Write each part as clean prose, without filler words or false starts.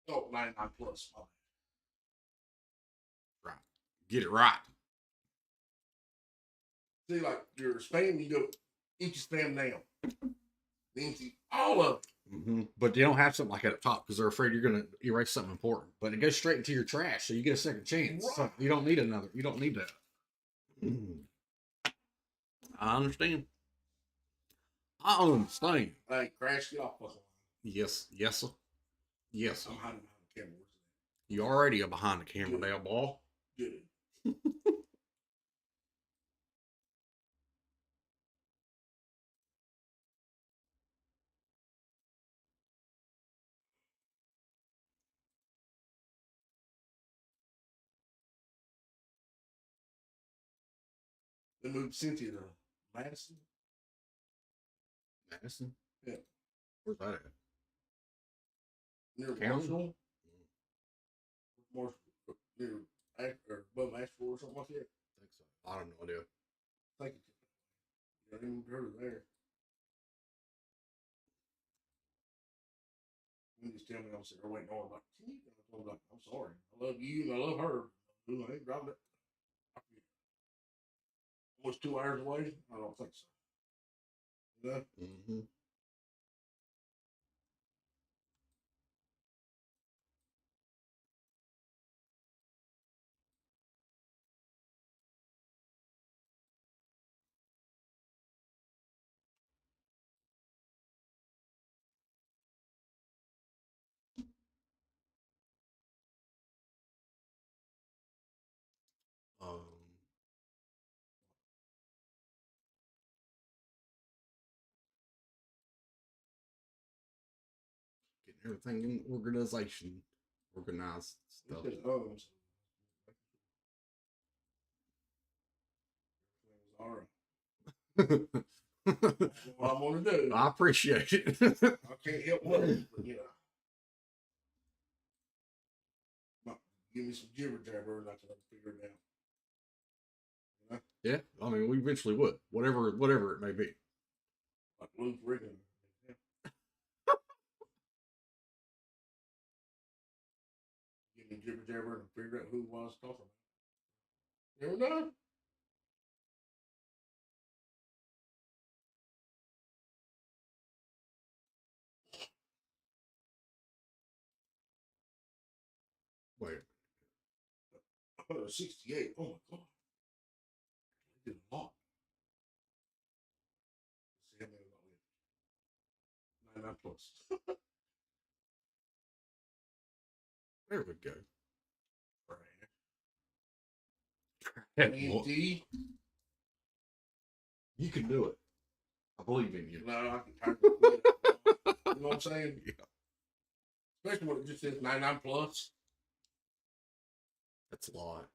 Oh, 99 plus. Right. Get it right. See, like your spam, you go empty spam now. Empty all of it. But they don't have something like that up top because they're afraid you're going to erase something important. But it goes straight into your trash, so you get a second chance. Right. So you don't need another. You don't need that. I understand. I understand. Hey, Crash, get off fucking. Yes, sir. Yes, sir. I'm hiding behind the camera. You already are behind the camera, there, boy. Good. They moved Cynthia to Madison. Madison? Yeah. Where's that at? Near Marshall. Marshall. Near or above Asheville or something like that. I think so. I don't know idea. Thank you. I didn't even heard of there. You just tell me I'm sitting there waiting on like, I'm sorry. I love you and I love her. I ain't driving it. Almost 2 hours away? I don't think so. Yeah. Getting everything in organization, organized stuff. All right. What I'm gonna do. I appreciate it. I can't help it, but you know. Give me some jibber jabber and I can figure it out. You know? Yeah, I mean, we eventually would, whatever it may be. Like Luke Riggin. Yeah. Give me jibber jabber and figure out who was talking about. You never know. Wait. 168. Oh my god. I did a lot. Let's see how many I got. 99 plus. There we go. Right. You can do it. I believe in you. No, I can you know what I'm saying? Yeah. Especially when it just says 99 plus. That's a lot.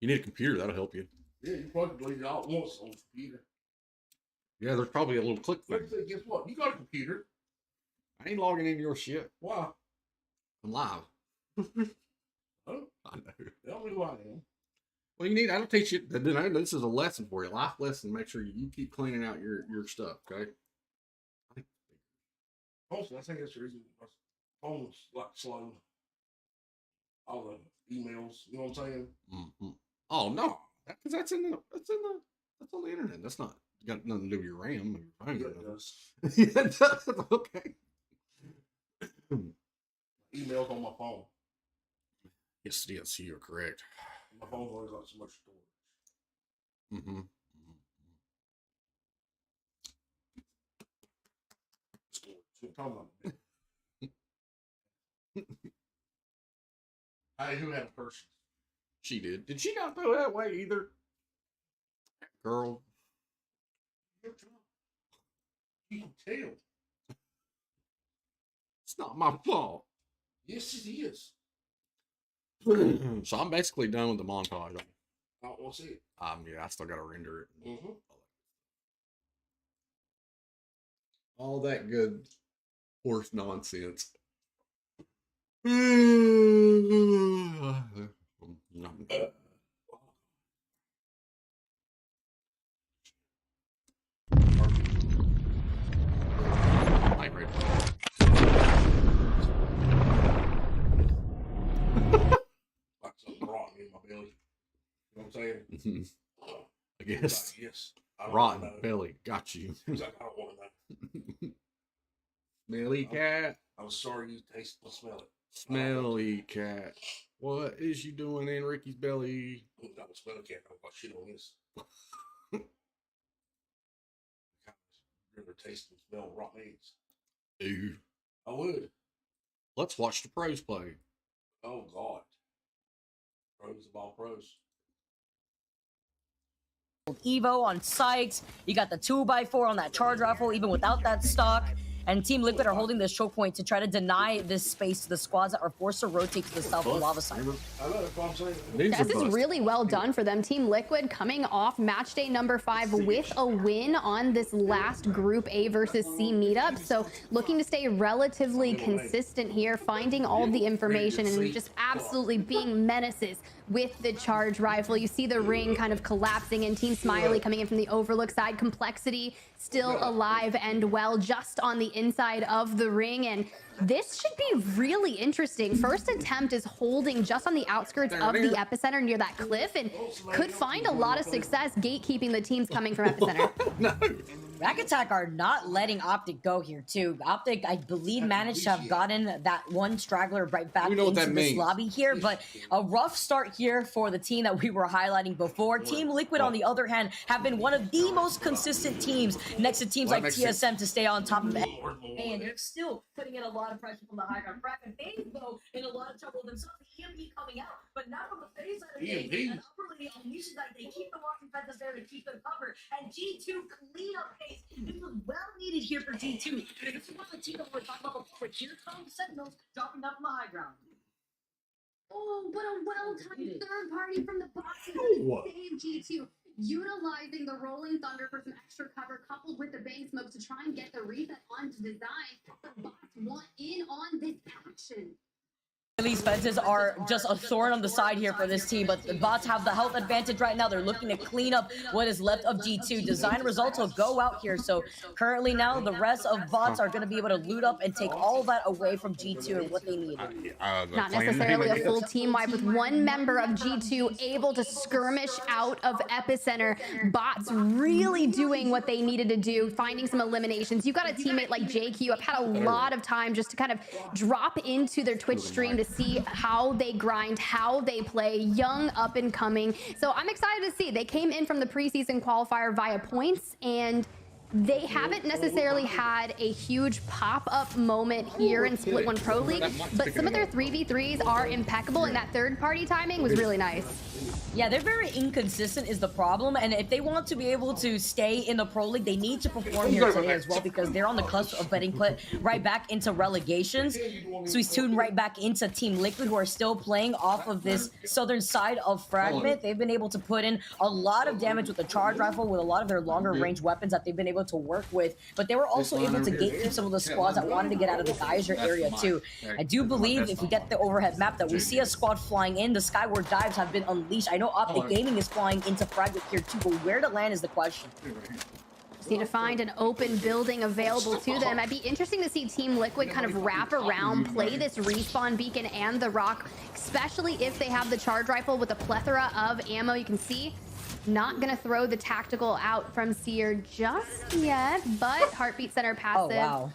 You need a computer, that'll help you. Yeah, you probably delete it all at once on the computer. Yeah, there's probably a little click thing. Guess what? You got a computer. I ain't logging into your shit. Why? I'm live. Oh, I know. Tell me who I am. Well, I'll teach you. This is a lesson for you, life lesson. Make sure you keep cleaning out your stuff, okay? Also, I think that's the reason my phone's like slow. All the emails, you know what I'm saying? Oh no, that's on the internet. That's not got nothing to do with your RAM. Or your phone. Yeah, it does. Yeah, it does. Okay. Emails on my phone. Yes, you're correct. My phone's always got so much storage. Storage. So talking about Hey, who had a person? She did. Did she not go that way either? Girl. You can tell. It's not my fault. Yes, it is. So I'm basically done with the montage. I don't want to see it. Yeah, I still got to render it. Mm-hmm. All that good horse nonsense. Like something rotten in my belly. You know what I'm saying? I guess. Like, yes. I don't Rotten wanna know. belly. Got you. He's like, I don't want to know. Smelly cat. I was sorry you taste and smell it. Smelly cat. What is you doing in Ricky's belly? I would smell a cat. I got shit on this. I'd rather taste and smell rotten eggs. Dude. I would. Let's watch the pros play. Oh, God. Pros of all pros. Evo on Sykes. You got the 2x4 on that charge rifle, even without that stock. And Team Liquid are holding this choke point to try to deny this space to the squads that are forced to rotate to the south of lava side. I know, that's what I'm saying. This is really well done for them. Team Liquid coming off match day number 5 with a win on this last Group A versus C meetup. So looking to stay relatively consistent here, finding all the information and just absolutely being menaces with the charge rifle. You see the ring kind of collapsing and Team Smiley coming in from the overlook side. Complexity still alive and well just on the inside of the ring, and this should be really interesting. First attempt is holding just on the outskirts of the epicenter near that cliff and could find a lot of success gatekeeping the teams coming from epicenter. No. Rack Attack are not letting Optic go here too. Optic, I believe, managed to have gotten that one straggler right back into this lobby here, but a rough start here for the team that we were highlighting before. Team Liquid, on the other hand, have been one of the most consistent teams next to teams like TSM to stay on top of it. And they're still putting in a lot of pressure from the high ground. Rack and FaZe, though, in a lot of trouble themselves. EMP coming out, but not from the FaZe side of things. And upperly unleashes that they keep the walking fences there to keep them covered. And G2 clean up pace. This was well needed here for G2. This is one of the teams that we're talking about before. Here comes Sentinels dropping down from the high ground. Oh, but a well-timed third party from the box to save G2. Utilizing the Rolling Thunder for some extra cover, coupled with the bank smoke to try and get the reset onto design. The bots want in on this action. These fences are just a thorn on the side here for this team, but the bots have the health advantage right now. They're looking to clean up what is left of G2. Design results will go out here, so currently now the rest of bots are going to be able to loot up and take all that away from G2 and what they need. Not necessarily a full team wipe, with one member of G2 able to skirmish out of epicenter. Bots really doing what they needed to do, finding some eliminations. You've got a teammate like JQ. I've had a lot of time just to kind of drop into their Twitch stream to see how they grind, how they play, young, up and coming. So I'm excited to see. They came in from the preseason qualifier via points, and they haven't necessarily had a huge pop-up moment here in Split 1 Pro League, but some of their 3v3s are impeccable, and that third-party timing was really nice. Yeah, they're very inconsistent is the problem, and if they want to be able to stay in the Pro League, they need to perform here today as well, because they're on the cusp of getting put right back into relegations. So he's tuned right back into Team Liquid, who are still playing off of this southern side of Fragment. They've been able to put in a lot of damage with the charge rifle, with a lot of their longer range weapons that they've been able to work with, but they were also able to gatekeep some of the squads that wanted to get out of the geyser area too. I do believe if we get the overhead map that we see a squad flying in, the skyward dives have been unleashed. I know Optic Gaming is flying into Fragment here too, but where to land is the question. Just need to find an open building available to them. It'd be interesting to see Team Liquid kind of wrap around, play this respawn beacon and the rock, especially if they have the charge rifle with a plethora of ammo. You can see not gonna throw the tactical out from Seer just yet, but Heartbeat Center passive. Oh, wow.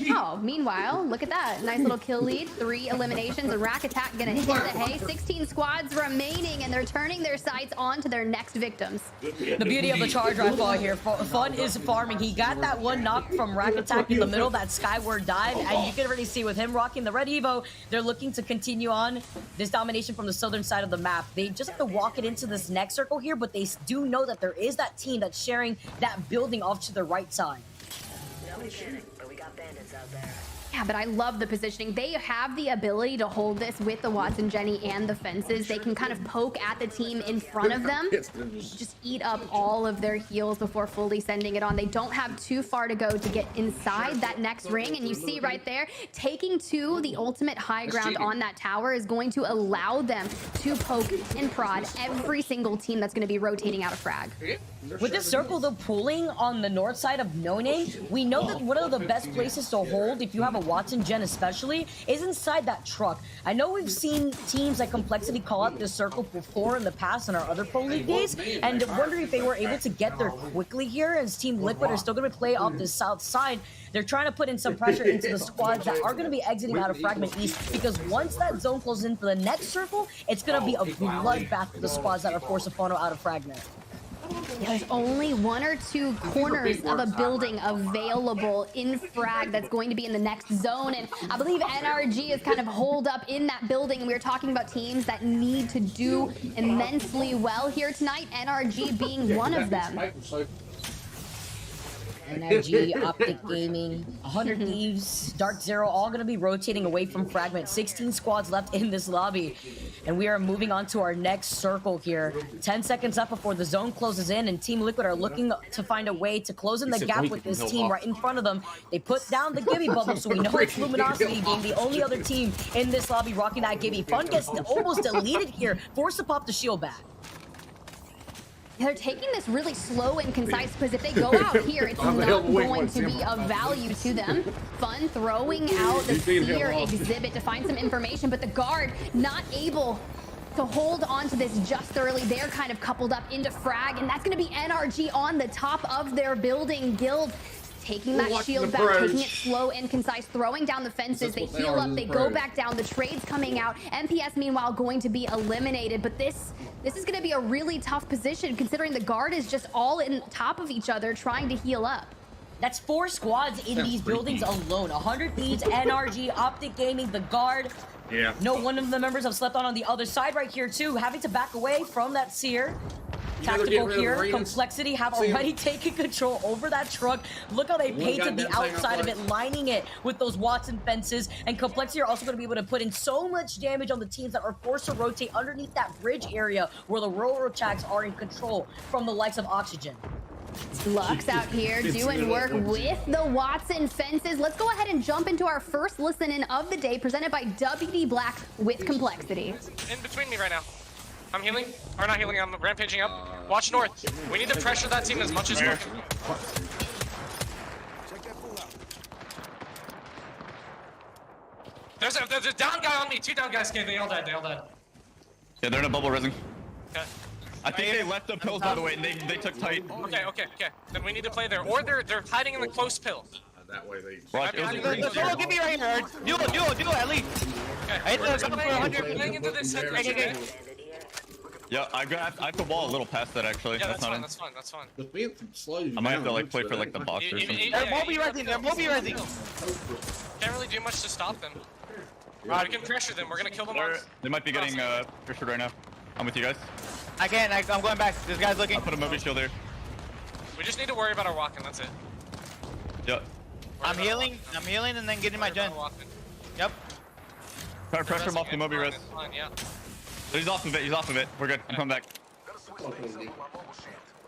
Oh, meanwhile, look at that. Nice little kill lead. 3 eliminations. A Rack Attack gonna hit the hay. 16 squads remaining, and they're turning their sights on to their next victims. The beauty of the charge rifle here, Fun is farming. He got that one knock from Rack Attack in the middle, that skyward dive, and you can already see with him rocking the red Evo, they're looking to continue on this domination from the southern side of the map. They just have to walk it into this next circle here, but they do know that there is that team that's sharing that building off to the right side. Yeah, but I love the positioning. They have the ability to hold this with the Watson Jenny and the fences. They can kind of poke at the team in front of them, just eat up all of their heals before fully sending it on. They don't have too far to go to get inside that next ring, and you see right there, taking to the ultimate high ground on that tower is going to allow them to poke and prod every single team that's going to be rotating out of frag. With this circle, though, pulling on the north side of No Name, we know that one of the best places to hold if you have a but Watson Gen especially, is inside that truck. I know we've seen teams like Complexity call out this circle before in the past in our other Pro League days, and wondering if they were able to get there quickly here, as Team Liquid are still going to play off the south side. They're trying to put in some pressure into the squads that are going to be exiting out of Fragment East, because once that zone closes in for the next circle, it's going to be a bloodbath for the squads that are forced to funnel out of Fragment. There's only 1 or 2 corners of a building available in frag that's going to be in the next zone, and I believe NRG is kind of holed up in that building. We were talking about teams that need to do immensely well here tonight, NRG being one of them. NRG, Optic Gaming, 100 Thieves, Dark Zero, all going to be rotating away from Fragment. 16 squads left in this lobby, and we are moving on to our next circle here. 10 seconds up before the zone closes in, and Team Liquid are looking to find a way to close in the gap with this team right in front of them. They put down the Gibby bubble, so we know it's Luminosity being the only other team in this lobby rocking that Gibby. Fun gets almost deleted here, forced to pop the shield back. They're taking this really slow and concise, because if they go out here, it's not going to be of value to them. Fun throwing out the Seer exhibit to find some information, but the guard not able to hold on to this just thoroughly. They're kind of coupled up into frag, and that's going to be NRG on the top of their building. Guild taking that shield back, taking it slow and concise, throwing down the fences. They heal up, they go back down. The trade's coming out. MPS, meanwhile, going to be eliminated. But this is going to be a really tough position, considering the guard is just all in top of each other, trying to heal up. That's 4 squads in these buildings alone. 100 Thieves, NRG, Optic Gaming, the guard. Yeah. No one of the members have slept on the other side right here, too, having to back away from that Seer. Tactical here, Complexity have already taken control over that truck. Look how they painted the outside of it, lining it with those Watson fences. And Complexity are also going to be able to put in so much damage on the teams that are forced to rotate underneath that bridge area where the railroad tracks are in control from the likes of Oxygen. Lux out here doing work with the Watson fences. Let's go ahead and jump into our first listen-in of the day, presented by WD Black with Complexity. In between me right now. I'm healing, or not healing, I'm rampaging up. Watch north. We need to pressure that team as much as we can. There's a down guy on me, 2 down guys, they all died, Yeah, they're in a bubble resing. Okay. I think they left the pills, by the way, and they took tight. Okay. Then we need to play there. Or they're hiding in the close pill. That way they... Watch, it was a green Solo, give me right here. Duo, at least. Okay. I hit the gun for 100. Playing into this center. Okay. Yeah, I have to wall a little past that, actually. Yeah, that's not that's fine. Just being slow. I might have to like play for like the box or something. They're multi-resing. Can't really do much to stop them. We can pressure them. We're gonna kill them all. They might be getting pressured right now. I'm with you guys. I'm going back. This guy's looking. I'll put a movie shield there. We just need to worry about our walking. That's it. Yep. I'm healing and then getting my gen. Yep. Try to pressure him off the movie res. Fine, yeah. He's off of it. We're good. I'm coming back.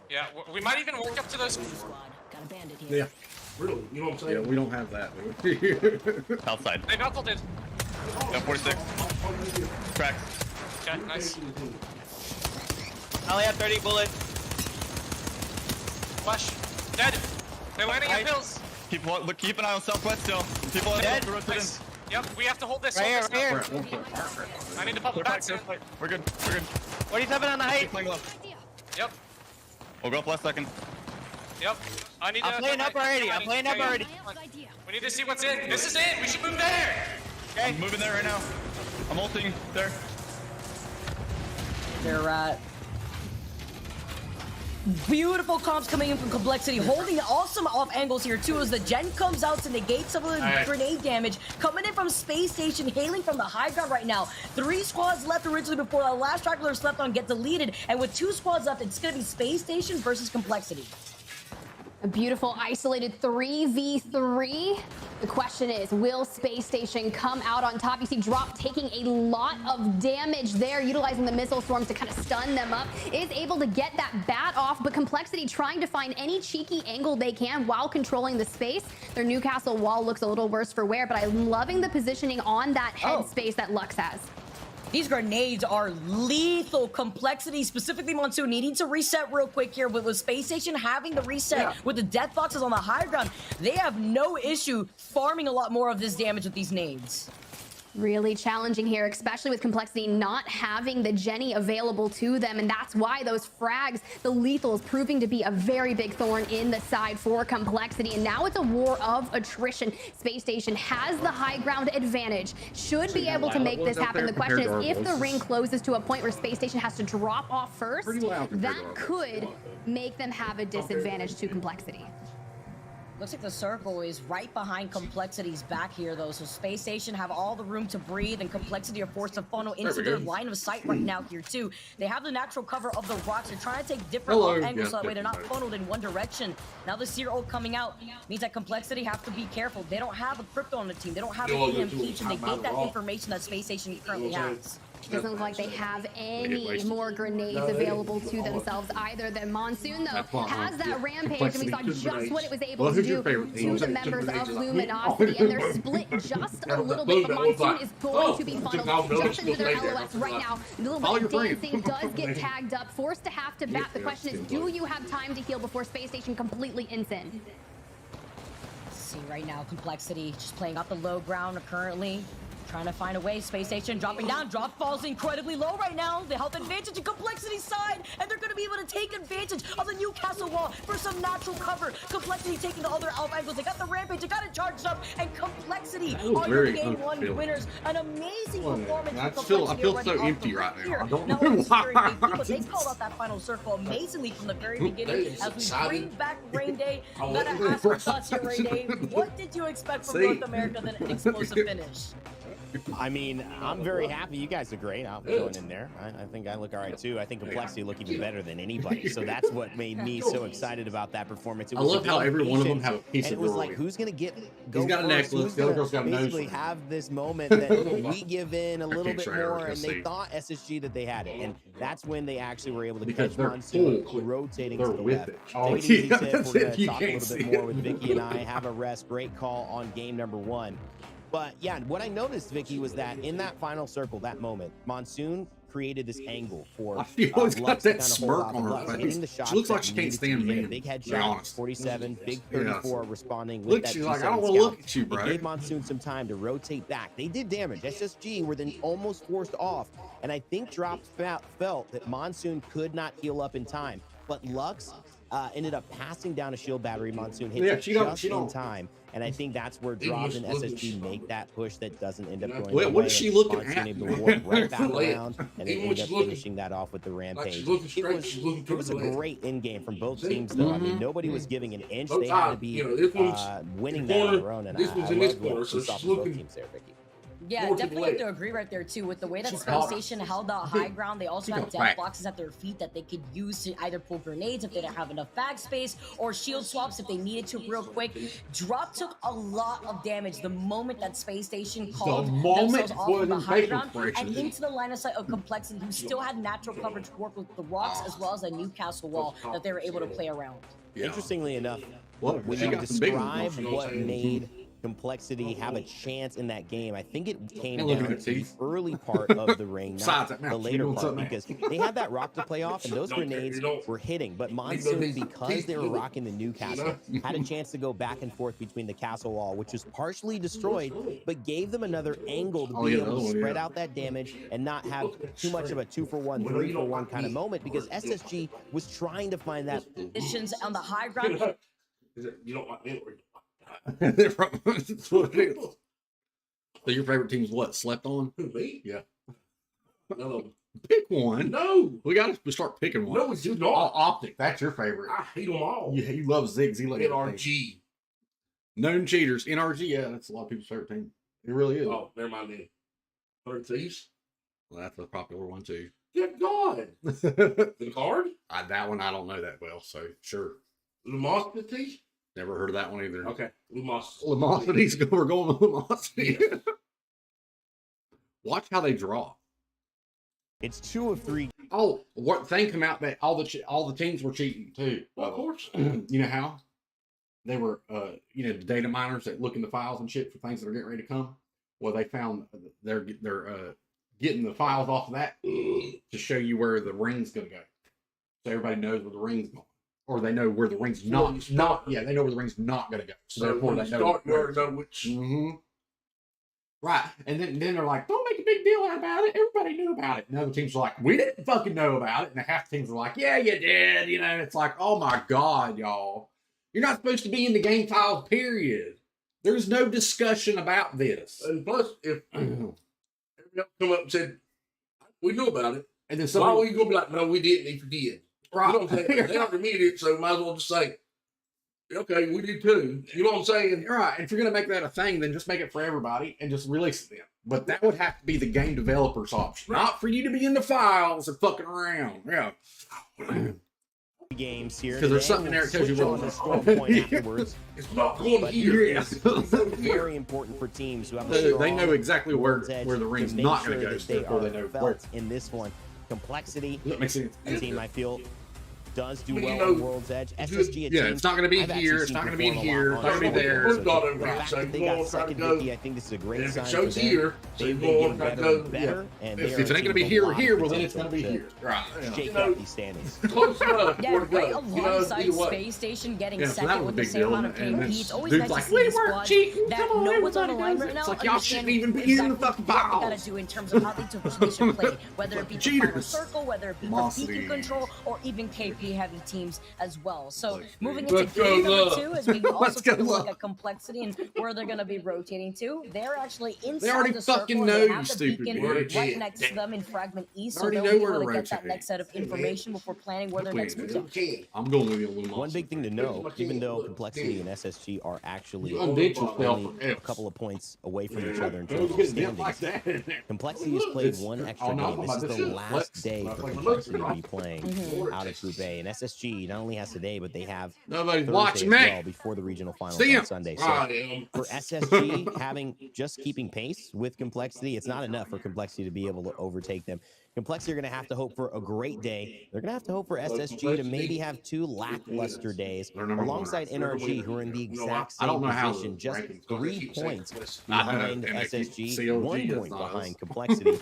Yeah, we might even work up to those. Yeah. Really? You know what I'm saying? Yeah, we don't have that. Outside. They knuckled it. Yeah, 46. Crack. Okay, nice. I only have 30 bullets. Flash. Dead. They're landing in pills. Keep an eye on southwest still. People are Dead. rotate in. Nice. Yep, we have to hold this. Right here. I need to pop it back soon. We're good. 47 on the height. Playing low. Yep. We'll go up last second. Yep. I need to. I'm playing up already. We need to see what's in. This is it. We should move there. Okay. I'm moving there right now. I'm ulting there. They're beautiful comps coming in from Complexity, holding awesome off angles here too, as the gen comes out to negate some of the grenade damage. Coming in from Space Station, hailing from the high ground right now. 3 squads left originally before the last straggler slept on get deleted, and with 2 squads left, it's gonna be Space Station versus Complexity. A beautiful isolated 3v3. The question is, will Space Station come out on top? You see Drop taking a lot of damage there, utilizing the missile storms to kind of stun them up. Is able to get that bat off, but Complexity trying to find any cheeky angle they can while controlling the space. Their Newcastle wall looks a little worse for wear, but I'm loving the positioning on that head space that Lux has. These grenades are lethal. Complexity, specifically Monsoon, needing to reset real quick here. With Space Station having the reset with the death boxes on the high ground, they have no issue farming a lot more of this damage with these nades. Really challenging here, especially with Complexity not having the Jenny available to them, and that's why those frags, the lethals, proving to be a very big thorn in the side for Complexity. And now it's a war of attrition. Space Station has the high ground advantage, should be able to make this happen. The question is, if the ring closes to a point where Space Station has to drop off first, that could make them have a disadvantage to Complexity. Looks like the circle is right behind Complexity's back here, though. So Space Station have all the room to breathe, and Complexity are forced to funnel into their line of sight right now here, too. They have the natural cover of the rocks. They're trying to take different angles so that way they're not funneled in one direction. Now the Seer ult coming out means that Complexity have to be careful. They don't have a crypto on the team. They don't have an EMP to negate that information that Space Station currently has. Doesn't look like they have any more grenades available to themselves either. The Monsoon, though, has that rampage, and we saw just what it was able to do to the members of Luminosity, and they're split just a little bit, but Monsoon is going to be funneled just into their LOS right now. A little bit of dancing does get tagged up, forced to have to bat. The question is, do you have time to heal before Space Station completely ends in? See right now, Complexity just playing off the low ground currently. Trying to find a way. Space Station dropping down. Drop falls incredibly low right now. The health advantage to Complexity's side, and they're going to be able to take advantage of the Newcastle wall for some natural cover. Complexity taking the other angles. They got the rampage. They got it charged up, and Complexity are your game one winners. An amazing performance. I feel so empty right now. I don't know why. But they called out that final circle amazingly from the very beginning. As we bring back Rain Day, gotta ask for thoughts here, Rain Day. What did you expect from North America than an explosive finish? I mean, I'm very happy. You guys are great. I'm going in there. I think I look all right, too. I think Complexity look even better than anybody. So that's what made me so excited about that performance. It was I love how every one of them have a piece of it was like, who's going to He's got a necklace. The other girl's got a nose. Basically have this moment that we give in a little bit more, and they thought SSG that they had it. And that's when they actually were able to catch Monsoon rotating to the left. Oh, Take it easy, Tiff. We're going to talk a little bit more with Vicky and I. Have a rest. Great call on game number 1. But yeah, what I noticed, Vicky, was that in that final circle, that moment, Monsoon created this angle for she always got Lux that to kind of smirk on her face. She looks like she can't stand me. Big headshot, 47, big 34, responding with look, that she's like, I don't want to look at you, bro. It gave Monsoon some time to rotate back. They did damage. SSG were then almost forced off, and I think Drops felt that Monsoon could not heal up in time. But Lux ended up passing down a shield battery. Monsoon hit it just in time. And I think that's where Drops and SSG make that push that doesn't end up going away. What is she looking at? Monsoon able to work right back around, and they end up finishing that off with the rampage. It was a great end game from both teams, though. I mean, nobody was giving an inch. They had to be winning that on their own, and I love what we saw from both teams there, Vicky. Yeah, definitely have to agree right there too. With the way that Space Station held the high ground, they also had death boxes at their feet that they could use to either pull grenades if they didn't have enough bag space, or shield swaps if they needed to real quick. Drop took a lot of damage the moment that Space Station called themselves off of the high ground and into the line of sight of Complexity, who still had natural coverage to work with the rocks as well as the Newcastle wall that they were able to play around. Interestingly enough, when you describe what made Complexity have a chance in that game, I think it came down to the early part of the ring, not the later part, because they had that rock to play off, and those grenades were hitting. But Monsoon, because they were rocking the Newcastle, had a chance to go back and forth between the castle wall, which was partially destroyed, but gave them another angle to be able to spread out that damage and not have too much of a 2-for-1, 3-for-1 kind of moment, because SSG was trying to find that positions on the high ground. You don't want me or So your favorite team's what? Slept on? Me? Yeah. No. Pick one. No. We got to start picking one. No, it's just not. Optic. That's your favorite. I hate them all. Yeah, you love Ziggs. He loves NRG. Known cheaters. NRG. Yeah, that's a lot of people's favorite team. It really is. Oh, never mind then. 100 Thieves. Well, that's a popular one too. Good God. The card? That one I don't know that well, so sure. Lumosity? Never heard of that one either. Okay. Lumosity's we're going to Lumosity. Watch how they draw. It's 2 of 3. Oh, what thing come out that all the teams were cheating too. Well, of course. You know how? They were the data miners that look in the files and shit for things that are getting ready to come. Well, they found their getting the files off of that to show you where the ring's gonna go, so everybody knows where the ring's going, or they know where the ring's not. Yeah, they know where the ring's not gonna go. So therefore, they know which. Right, and then they're like, don't make a big deal about it. Everybody knew about it. And other teams are like, we didn't fucking know about it. And half the teams are like, yeah, you did. You know, it's like, oh my God, y'all. You're not supposed to be in the game files, period. There's no discussion about this. And plus, if everybody come up and said, we knew about it, and then why would you go be like, no, we didn't, if you did? Right. You know what I'm saying? They don't admit it, so might as well just say, okay, we did too. You know what I'm saying? Right. And if you're going to make that a thing, then just make it for everybody and just release it then. But that would have to be the game developer's option, not for you to be in the files and fucking around. Yeah. Games here because there's something there that tells you what the score point afterwards. It's not going here. It's very important for teams who have they know exactly where the ring's not going to go, so therefore they know where. In this one, Complexity, that makes sense. The team I feel does do well on World's Edge. SSG, it's not going to be here. It's not going to be in here. It's not going to be there. The fact that they got second 50, I think this is a great sign for them. They've been getting better and better. And if it ain't going to be here or here, well then it's going to be here. Right. Shake out these standings. Close enough. Yeah, right alongside Space Station getting second with the same amount of KP. It's always nice to see the squad that know what's on the line right now. It's like y'all shouldn't even be in the fucking what they gotta do in terms of how they should play, whether it be the final circle, whether it be for beacon control, or even KP heavy teams as well. So moving into game number 2, as we also take a look at Complexity and where they're going to be rotating to. They're actually inside the circle. They have the beacon right next to them in Fragment East, so they'll be able to get that next set of information before planning where their next moves are. I'm going with you. One big thing to know, even though Complexity and SSG are actually only a couple of points away from each other in terms of standings, Complexity has played one extra game. This is the last day for Complexity to be playing out of Group A, and SSG not only has today, but they have nobody's Thursday watching as me well before the regional finals on Sunday. So for SSG keeping pace with Complexity, it's not enough for Complexity to be able to overtake them. Complexity are going to have to hope for a great day. They're going to have to hope for SSG to maybe have 2 lackluster days alongside NRG, who are in the exact same position, just 3 points behind SSG, 1 point behind Complexity.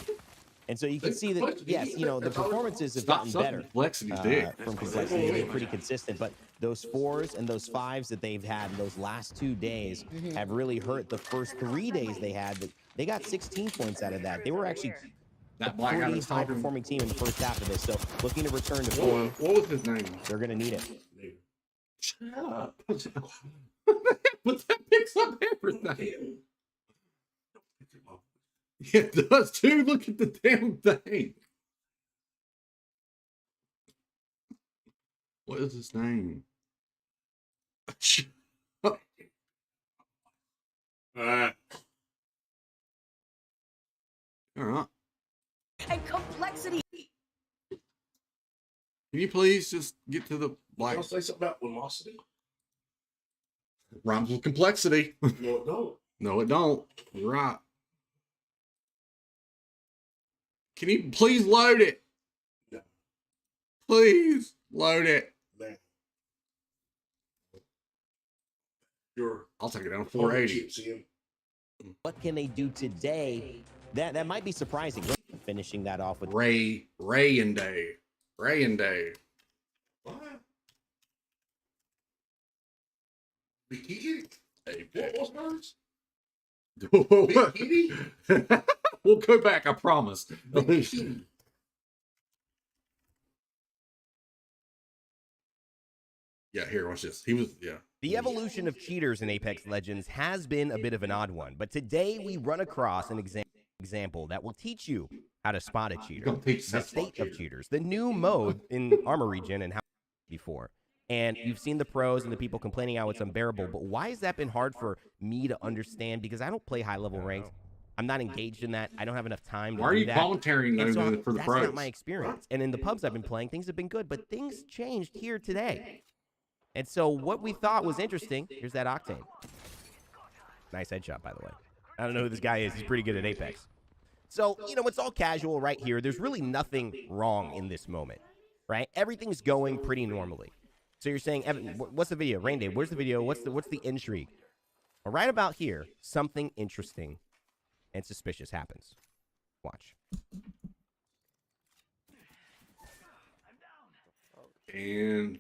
And so you can see that, yes, the performances have gotten better from Complexity. They've been pretty consistent, but those 4s and those 5s that they've had in those last 2 days have really hurt the first 3 days they had. They got 16 points out of that. They were actually a pretty high-performing team in the first half of this. So looking to return to form. What was his name? They're going to need it. Shut up. But that picks up everything. It does too. Look at the damn thing. What is his name? All right. And Complexity. Can you please just get to the like? I'll say something about velocity. Rhymes with complexity. No, it don't. No, it don't. You're right. Can you please load it? No. Please load it. Man. Sure. I'll take it down to 480. What can they do today? That might be surprising. Finishing that off with Ray and Day. What? Bikini? Hey, what was Bikini? We'll go back, I promise. Yeah, here, watch this. The evolution of cheaters in Apex Legends has been a bit of an odd one, but today we run across an example that will teach you how to spot a cheater, the state of cheaters, the new mode in Armor Region and how before. And you've seen the pros and the people complaining how it's unbearable, but why has that been hard for me to understand? Because I don't play high-level ranks. I'm not engaged in that. I don't have enough time to do that. Why are you volunteering for the pros? That's not my experience. And in the pubs I've been playing, things have been good, but things changed here today. And so what we thought was interesting, here's that Octane. Nice headshot, by the way. I don't know who this guy is. He's pretty good at Apex. So, it's all casual right here. There's really nothing wrong in this moment, right? Everything's going pretty normally. So you're saying, Evan, what's the video? Rain Day, where's the video? What's the intrigue? Well, right about here, something interesting and suspicious happens. Watch. And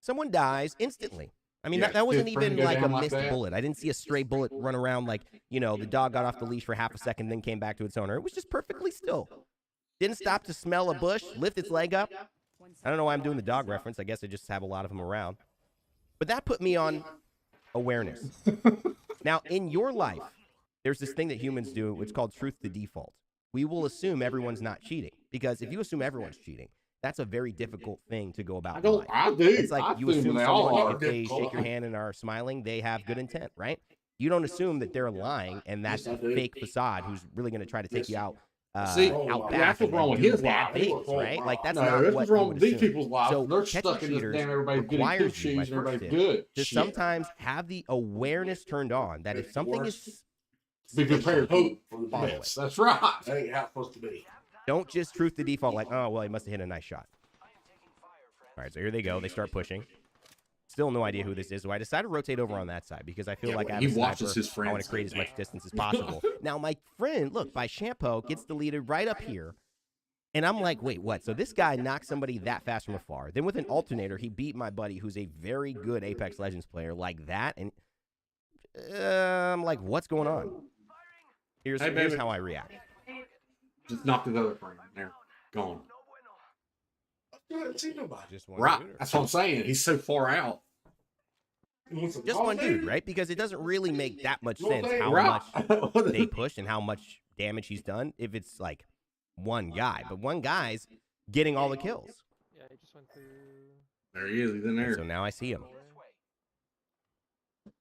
someone dies instantly. I mean, Yeah, that wasn't his friend even go like a down like missed that. bullet. I didn't see a stray bullet run around like, you know, the dog got off the leash for half a second, then came back to its owner. It was just perfectly still. Didn't stop to smell a bush, lift its leg up. I don't know why I'm doing the dog reference. I guess I just have a lot of them around. But that put me on awareness. Now, in your life, there's this thing that humans do. It's called truth to default. We will assume everyone's not cheating. Because if you assume everyone's cheating, that's a very difficult thing to go about. I do. It's like you assume they all someone, are. if they shake your hand and are smiling, they have good intent, right? You don't assume that they're lying and that's a fake facade who's really going to try to take you out. See, out that's back what's wrong with do his bad life. things, right? Like that's No, not that's what what's wrong you with would these assume. people's lives. So They're catching stuck in this cheaters damn everybody's getting requires two you, shoes my and first everybody's tip, good. to Shit. sometimes have the awareness turned on that if something is Be prepared. Hope for the Follow best. That's right. That ain't how it's supposed to be. don't just truth the default like, oh, well, he must have hit a nice shot. All right, so here they go. They start pushing. Still no idea who this is, so I decided to rotate over on that side because I feel like I have he a watches sniper. his friends I want to create as much distance as possible. Now, my friend, look, by Shampoo, gets deleted right up here. And I'm like, wait, what? So this guy knocked somebody that fast from afar. Then with an alternator, he beat my buddy, who's a very good Apex Legends player, like that. And I'm like, what's going on? Here's how I react. Just knocked his other friend. There. Gone. I haven't seen nobody. Just one Right. dude, or- That's what I'm saying. He's so far out. Just one dude, right? Because it doesn't really make that much sense how Right. much they push and how much damage he's done if it's like one guy. But one guy's getting all the kills. Yeah, he just went through. There he is. He's in And there. so now I see him.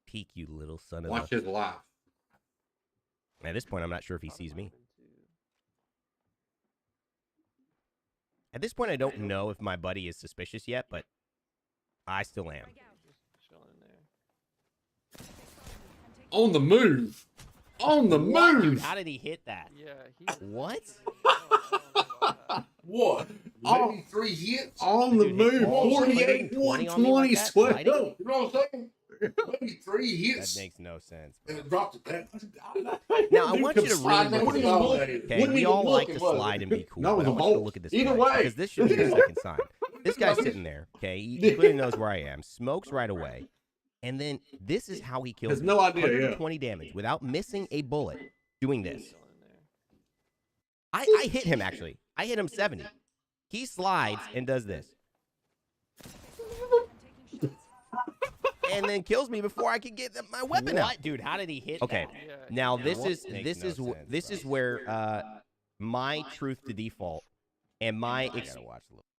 Peek, you little son of Watch a... his life. At this point, I'm not sure if he sees me. At this point, I don't know if my buddy is suspicious yet, but I still am. Just chilling there. On the move. On the What, move. dude? How did he hit that? Yeah, he. What? What? Oh. Maybe 3 hits? On the Dude, hit move. all 48, 120 on me like 120, that, sweat. sliding? You know what I'm saying? Maybe 3 hits. That makes no sense. And it dropped it back. Now, I want you to really look at look. this. Okay, we all like to slide and be cool. No, it but was I a want you to bolt. look at this Either play, way. because this should be the second sign. This guy's sitting there, okay? He clearly knows where I am. Smokes right away. And then this is how he kills Has me. no idea, yeah. 120 damage without missing a bullet doing this. I hit him, actually. I hit him 70. He slides and does this. And then kills me before I can get my weapon out. Dude, how did he hit Okay, that? now Yeah, this what is makes this no is sense, this bro. is where my truth to default and my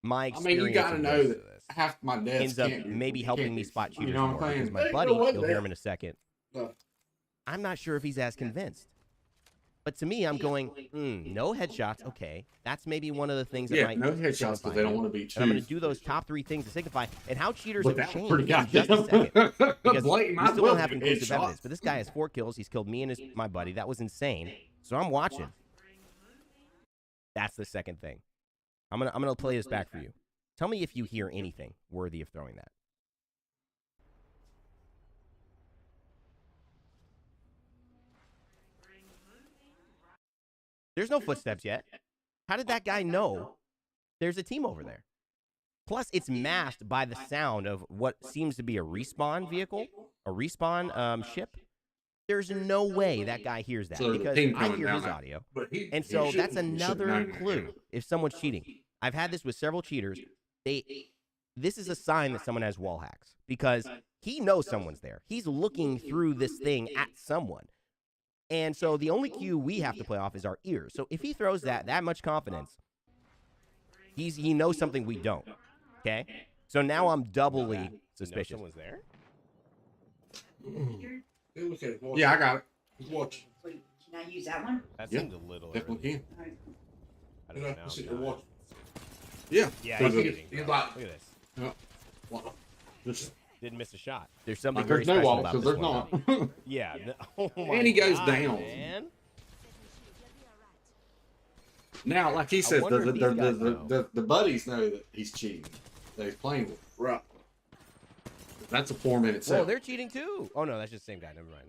my I mean, experience you got to of know this that half my deaths ends up can't be- maybe can't helping be- me spot cheaters You know more what I'm because saying? my Hey, buddy, you know what, you'll hear man? him in a second. No. I'm not sure if he's as convinced. But to me, I'm going, no headshots. Okay, that's maybe one of the things that Yeah, might no headshots signify because they don't him. want to be And I'm going two. to do those top 3 things to signify and how cheaters But have that was changed pretty in just a second. goddamn. Because Blake we might still well don't have be conclusive headshots. evidence. But this guy has 4 kills. He's killed me and my buddy. That was insane. So I'm watching. That's the second thing. I'm gonna play this back for you. Tell me if you hear anything worthy of throwing that. There's no footsteps yet. How did that guy know there's a team over there? Plus, it's masked by the sound of what seems to be a respawn vehicle, a respawn ship. There's no way that guy hears that So there's a because team I coming hear down his there. audio. But And he so shouldn't- that's he shouldn't another know that. clue if someone's cheating. I've had this with several cheaters. This is a sign that someone has wall hacks because he knows someone's there. He's looking through this thing at someone. And so the only cue we have to play off is our ears. So if he throws that much confidence, he knows something we don't. Okay? So now I'm doubly suspicious. Someone's there? Hey, look at it. Watch Yeah, I it. got it. Watch. Can I use that one? That Yeah, seemed a little Definitely early. can. I You don't know, know. sit there, watch. Yeah. Yeah, Because he's of- hitting, he's bro. like- Look at this. Well, just- Didn't miss a shot. There's something there's very no special wall about because this there's one. not. though. Yeah. Oh my And he goes God, down. man. Now, like he says, wonder if these guys know. the buddies know that he's cheating. That he's playing with. Right. That's a 4-minute Whoa, set. they're cheating too. Oh no, that's just the same guy. Never mind.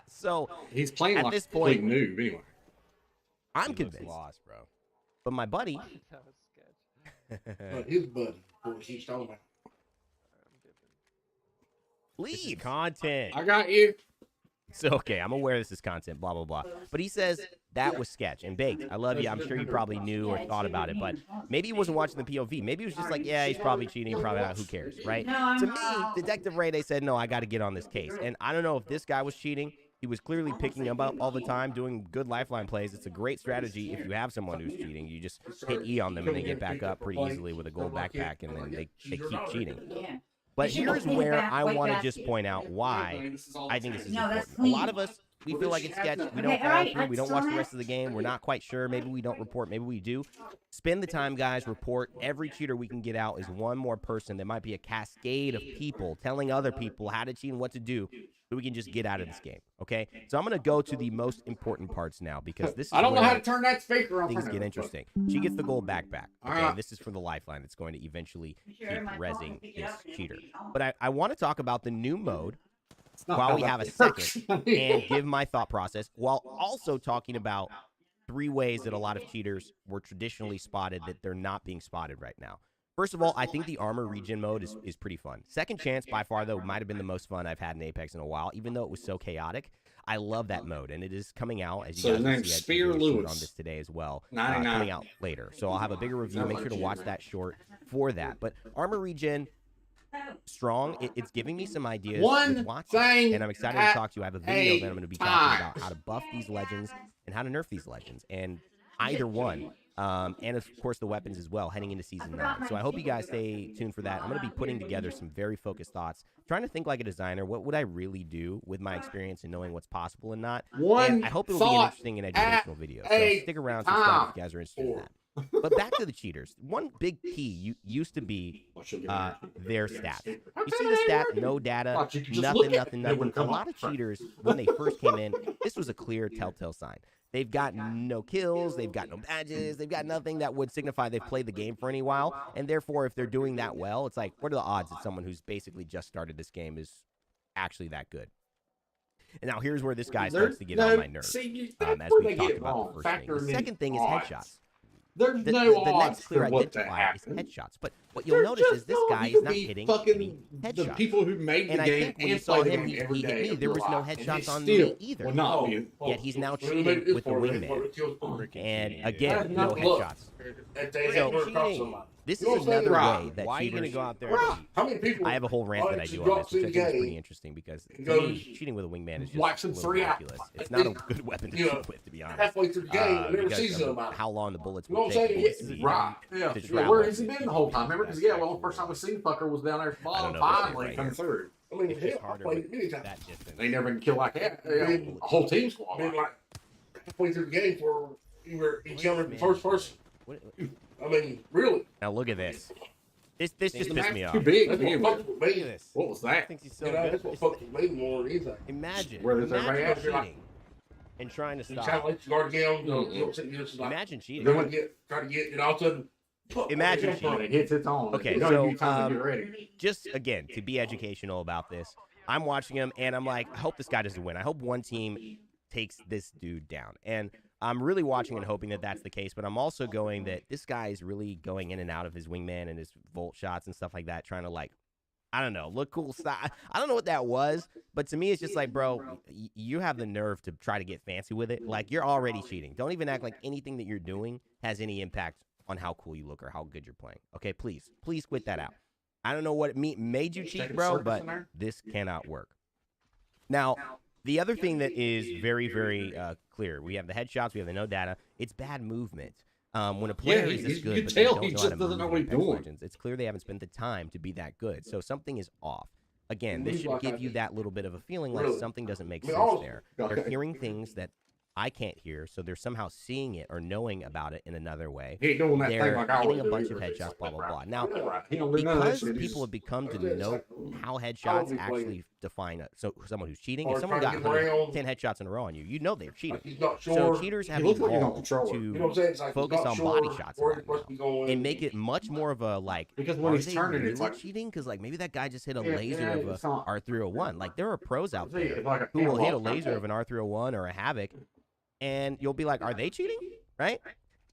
So he's playing at like this point, noob anyway. I'm convinced. Lost, bro. But my buddy. But his buddy, what he's talking about. Leave content. I got you. So, okay, I'm aware this is content, blah, blah, blah. But he says that was sketch. And Baked, I love you. I'm sure you probably knew or thought about it, but maybe he wasn't watching the POV. Maybe he was just like, yeah, he's probably cheating, probably not. Who cares, right? To me, Detective Ray, they said, no, I got to get on this case. And I don't know if this guy was cheating. He was clearly picking him up all the time, doing good lifeline plays. It's a great strategy if you have someone who's cheating. You just hit E on them and they get back up pretty easily with a gold backpack, and then they keep cheating. But here's where I want to just point out why I think this is important. A lot of us, we feel like it's sketch. We don't follow through. We don't watch the rest of the game. We're not quite sure. Maybe we don't report. Maybe we do. Spend the time, guys. Report. Every cheater we can get out is one more person. There might be a cascade of people telling other people how to cheat and what to do so we can just get out of this game, okay? So I'm going to go to the most important parts now because this is I don't know how to turn that speaker on. Things get interesting. She gets the gold backpack. Okay, this is for the lifeline that's going to eventually keep rezzing this cheater. But I want to talk about the new mode while we have a second and give my thought process while also talking about 3 ways that a lot of cheaters were traditionally spotted that they're not being spotted right now. First of all, I think the armor regen mode is pretty fun. Second chance, by far, though, might have been the most fun I've had in Apex in a while, even though it was so chaotic. I love that mode, and it is coming out, as you guys can see, I did on this today as well, coming out later. So I'll have a bigger review. Make sure to watch that short for that. But armor regen, strong. It's giving me some ideas. One thing, and I'm excited to talk to you. I have a video that I'm going to be talking about how to buff these legends and how to nerf these legends, and either one. And of course the weapons as well heading into season 9. So I hope you guys stay tuned for that. I'm going to be putting together some very focused thoughts, trying to think like a designer. What would I really do with my experience and knowing what's possible and not? And I hope it will be an interesting and educational video. So stick around, subscribe if you guys are interested in that. But back to the cheaters. One big key used to be their stats. You see the stat, no data, nothing. A lot of cheaters, when they first came in, this was a clear telltale sign. They've got no kills, they've got no badges, they've got nothing that would signify they've played the game for any while. And therefore, if they're doing that well, it's like, what are the odds that someone who's basically just started this game is actually that good? And now here's where this guy starts to get on my nerves, as we talked about the first thing. The second thing is headshots. There's the next clear identifier is headshots. But what you'll notice is this guy is not hitting any headshots. The people who made the and I game think when you saw him, he hit me. There was no headshots on me either. Yet he's now cheating with the wingman. And again, no headshots. So cheating. This is another way that why are you going to go out there? How many people? I have a whole rant that I do on this, which I think is pretty interesting because to me, cheating with a wingman is just a little ridiculous. It's not a good weapon to shoot with, to be honest. Halfway through the game, Because of how long the bullets would take to travel. Where has he been the whole time? Remember? Because the first time we seen fucker was down there at the bottom, finally coming through. I mean, hell, I played many times. They never can kill like that. A whole team squad. Been like halfway through the game for you were encountering the first person. I mean, really. Now look at this. This just pissed me off. Too big. That's what fucked with me. What was that? Thinks he's so That's good. what fucked with me more than anything. Imagine cheating and trying to You try to stop. let your guard down. You just like, Imagine cheating. then try to get, and all of a sudden, Imagine cheating. It hits its own. Okay, so just again to be educational about this, I'm watching him and I'm like, I hope this guy doesn't win. I hope one team takes this dude down. And I'm really watching and hoping that that's the case, but I'm also going that this guy is really going in and out of his wingman and his volt shots and stuff like that, trying to like, I don't know, look cool style. I don't know what that was, but to me, it's just like, bro, you have the nerve to try to get fancy with it. Like, you're already cheating. Don't even act like anything that you're doing has any impact on how cool you look or how good you're playing. Okay, please quit that out. I don't know what it made you cheat, bro, but this cannot work. Now, the other thing that is very, very clear, we have the headshots, we have the no data. It's bad movement. When a player is this good, but they don't know how to move in Apex Legends, it's clear they haven't spent the time to be that good. So something is off. Again, this should give you that little bit of a feeling like something doesn't make sense there. They're hearing things that I can't hear, so they're somehow seeing it or knowing about it in another way. They're hitting a bunch of headshots, blah, blah, blah. Now, because people have become to know how headshots actually to find someone who's cheating. Or If someone trying got to get around. 10 headshots in a row on you, you know they're cheating. He's not sure. So cheaters have looks like he's on evolved control. to You know what I'm saying? It's like he's focus not on sure body shots a where lot he's supposed to be now going. and make it much more of a like. Because when are he's they turning, really it's like cheating because like maybe that guy just hit a Yeah, laser yeah, of it's a not- R301. Like there are pros out there It's like a who will hit a analog. laser of an R301 or a Havoc, and you'll be like, are they cheating? Right?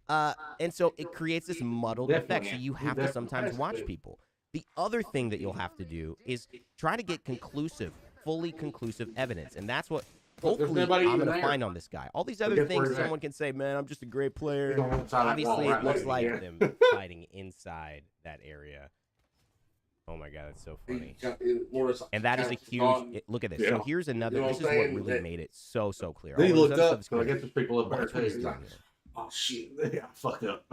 And so it creates this muddled effect. So you have to sometimes watch people. The other thing that you'll have to do is try to get fully conclusive evidence, and that's what hopefully I'm going to find on this guy. All these other things, someone can say, man, I'm just a great player. Obviously, it looks like them fighting inside that area. Oh my God, that's so funny. And that is a huge. Look at this. So here's another. This is what really made it so clear. Then he All looked those other up, stuff so I is guess there's people up there Watch what he's too. doing here. Oh shit! Yeah, fucked up.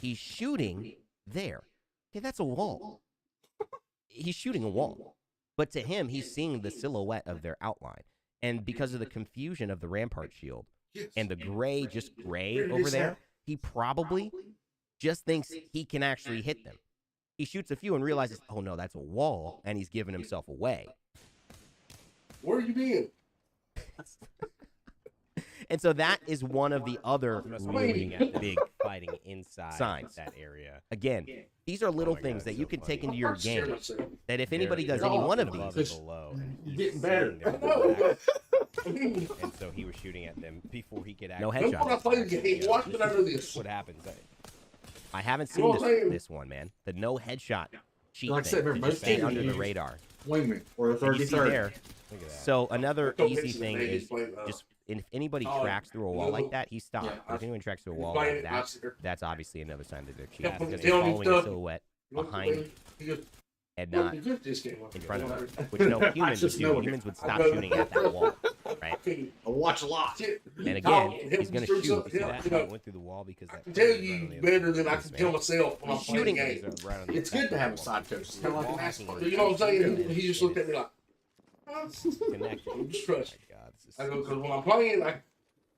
He's shooting there. Okay, that's a wall. He's shooting a wall. But to him, he's seeing the silhouette of their outline. And because of the confusion of the rampart shield and the gray over there, he probably just thinks he can actually hit them. He shoots a few and realizes, oh no, that's a wall, and he's giving himself away. Where you been? And so that is one of the other Looking at the big fighting inside signs. that area. Again, these are little things that you can take into your game. That if anybody does any one of these, below, You're getting better. and so he was shooting at them before he could No actually. headshot. When I play the game, watch what I do this. What happens? I haven't You know seen what I'm saying? this one, man. The no headshot cheat Like I said, thing. remember, They just most stay under the teams- radar. Wingman or a And you see 30-30. there. Look at that. So another Don't easy fix it, thing they is just play, just if anybody oh, tracks through a wall like that, he stops. yeah, If anyone tracks through a wall play like it, that, I- that's obviously another sign that they're Yeah, cheating because they they're don't following a stuff. silhouette You know, behind he just and not not in front of them, which no humans would just do. know it. Humans would stop shooting at that wall, right? I I watch a lot. And again, he's going to shoot. You see that? He went through the wall because I that can tell was you right on the better other than I side. can tell myself when I'm He's playing the shooting. game. Right on the It's other good to side have a of the side coach. It's kind of like an asshole. You know what I'm saying? He just looked at me like, connection. just trust. Oh my God, this is I go, because when I'm playing, I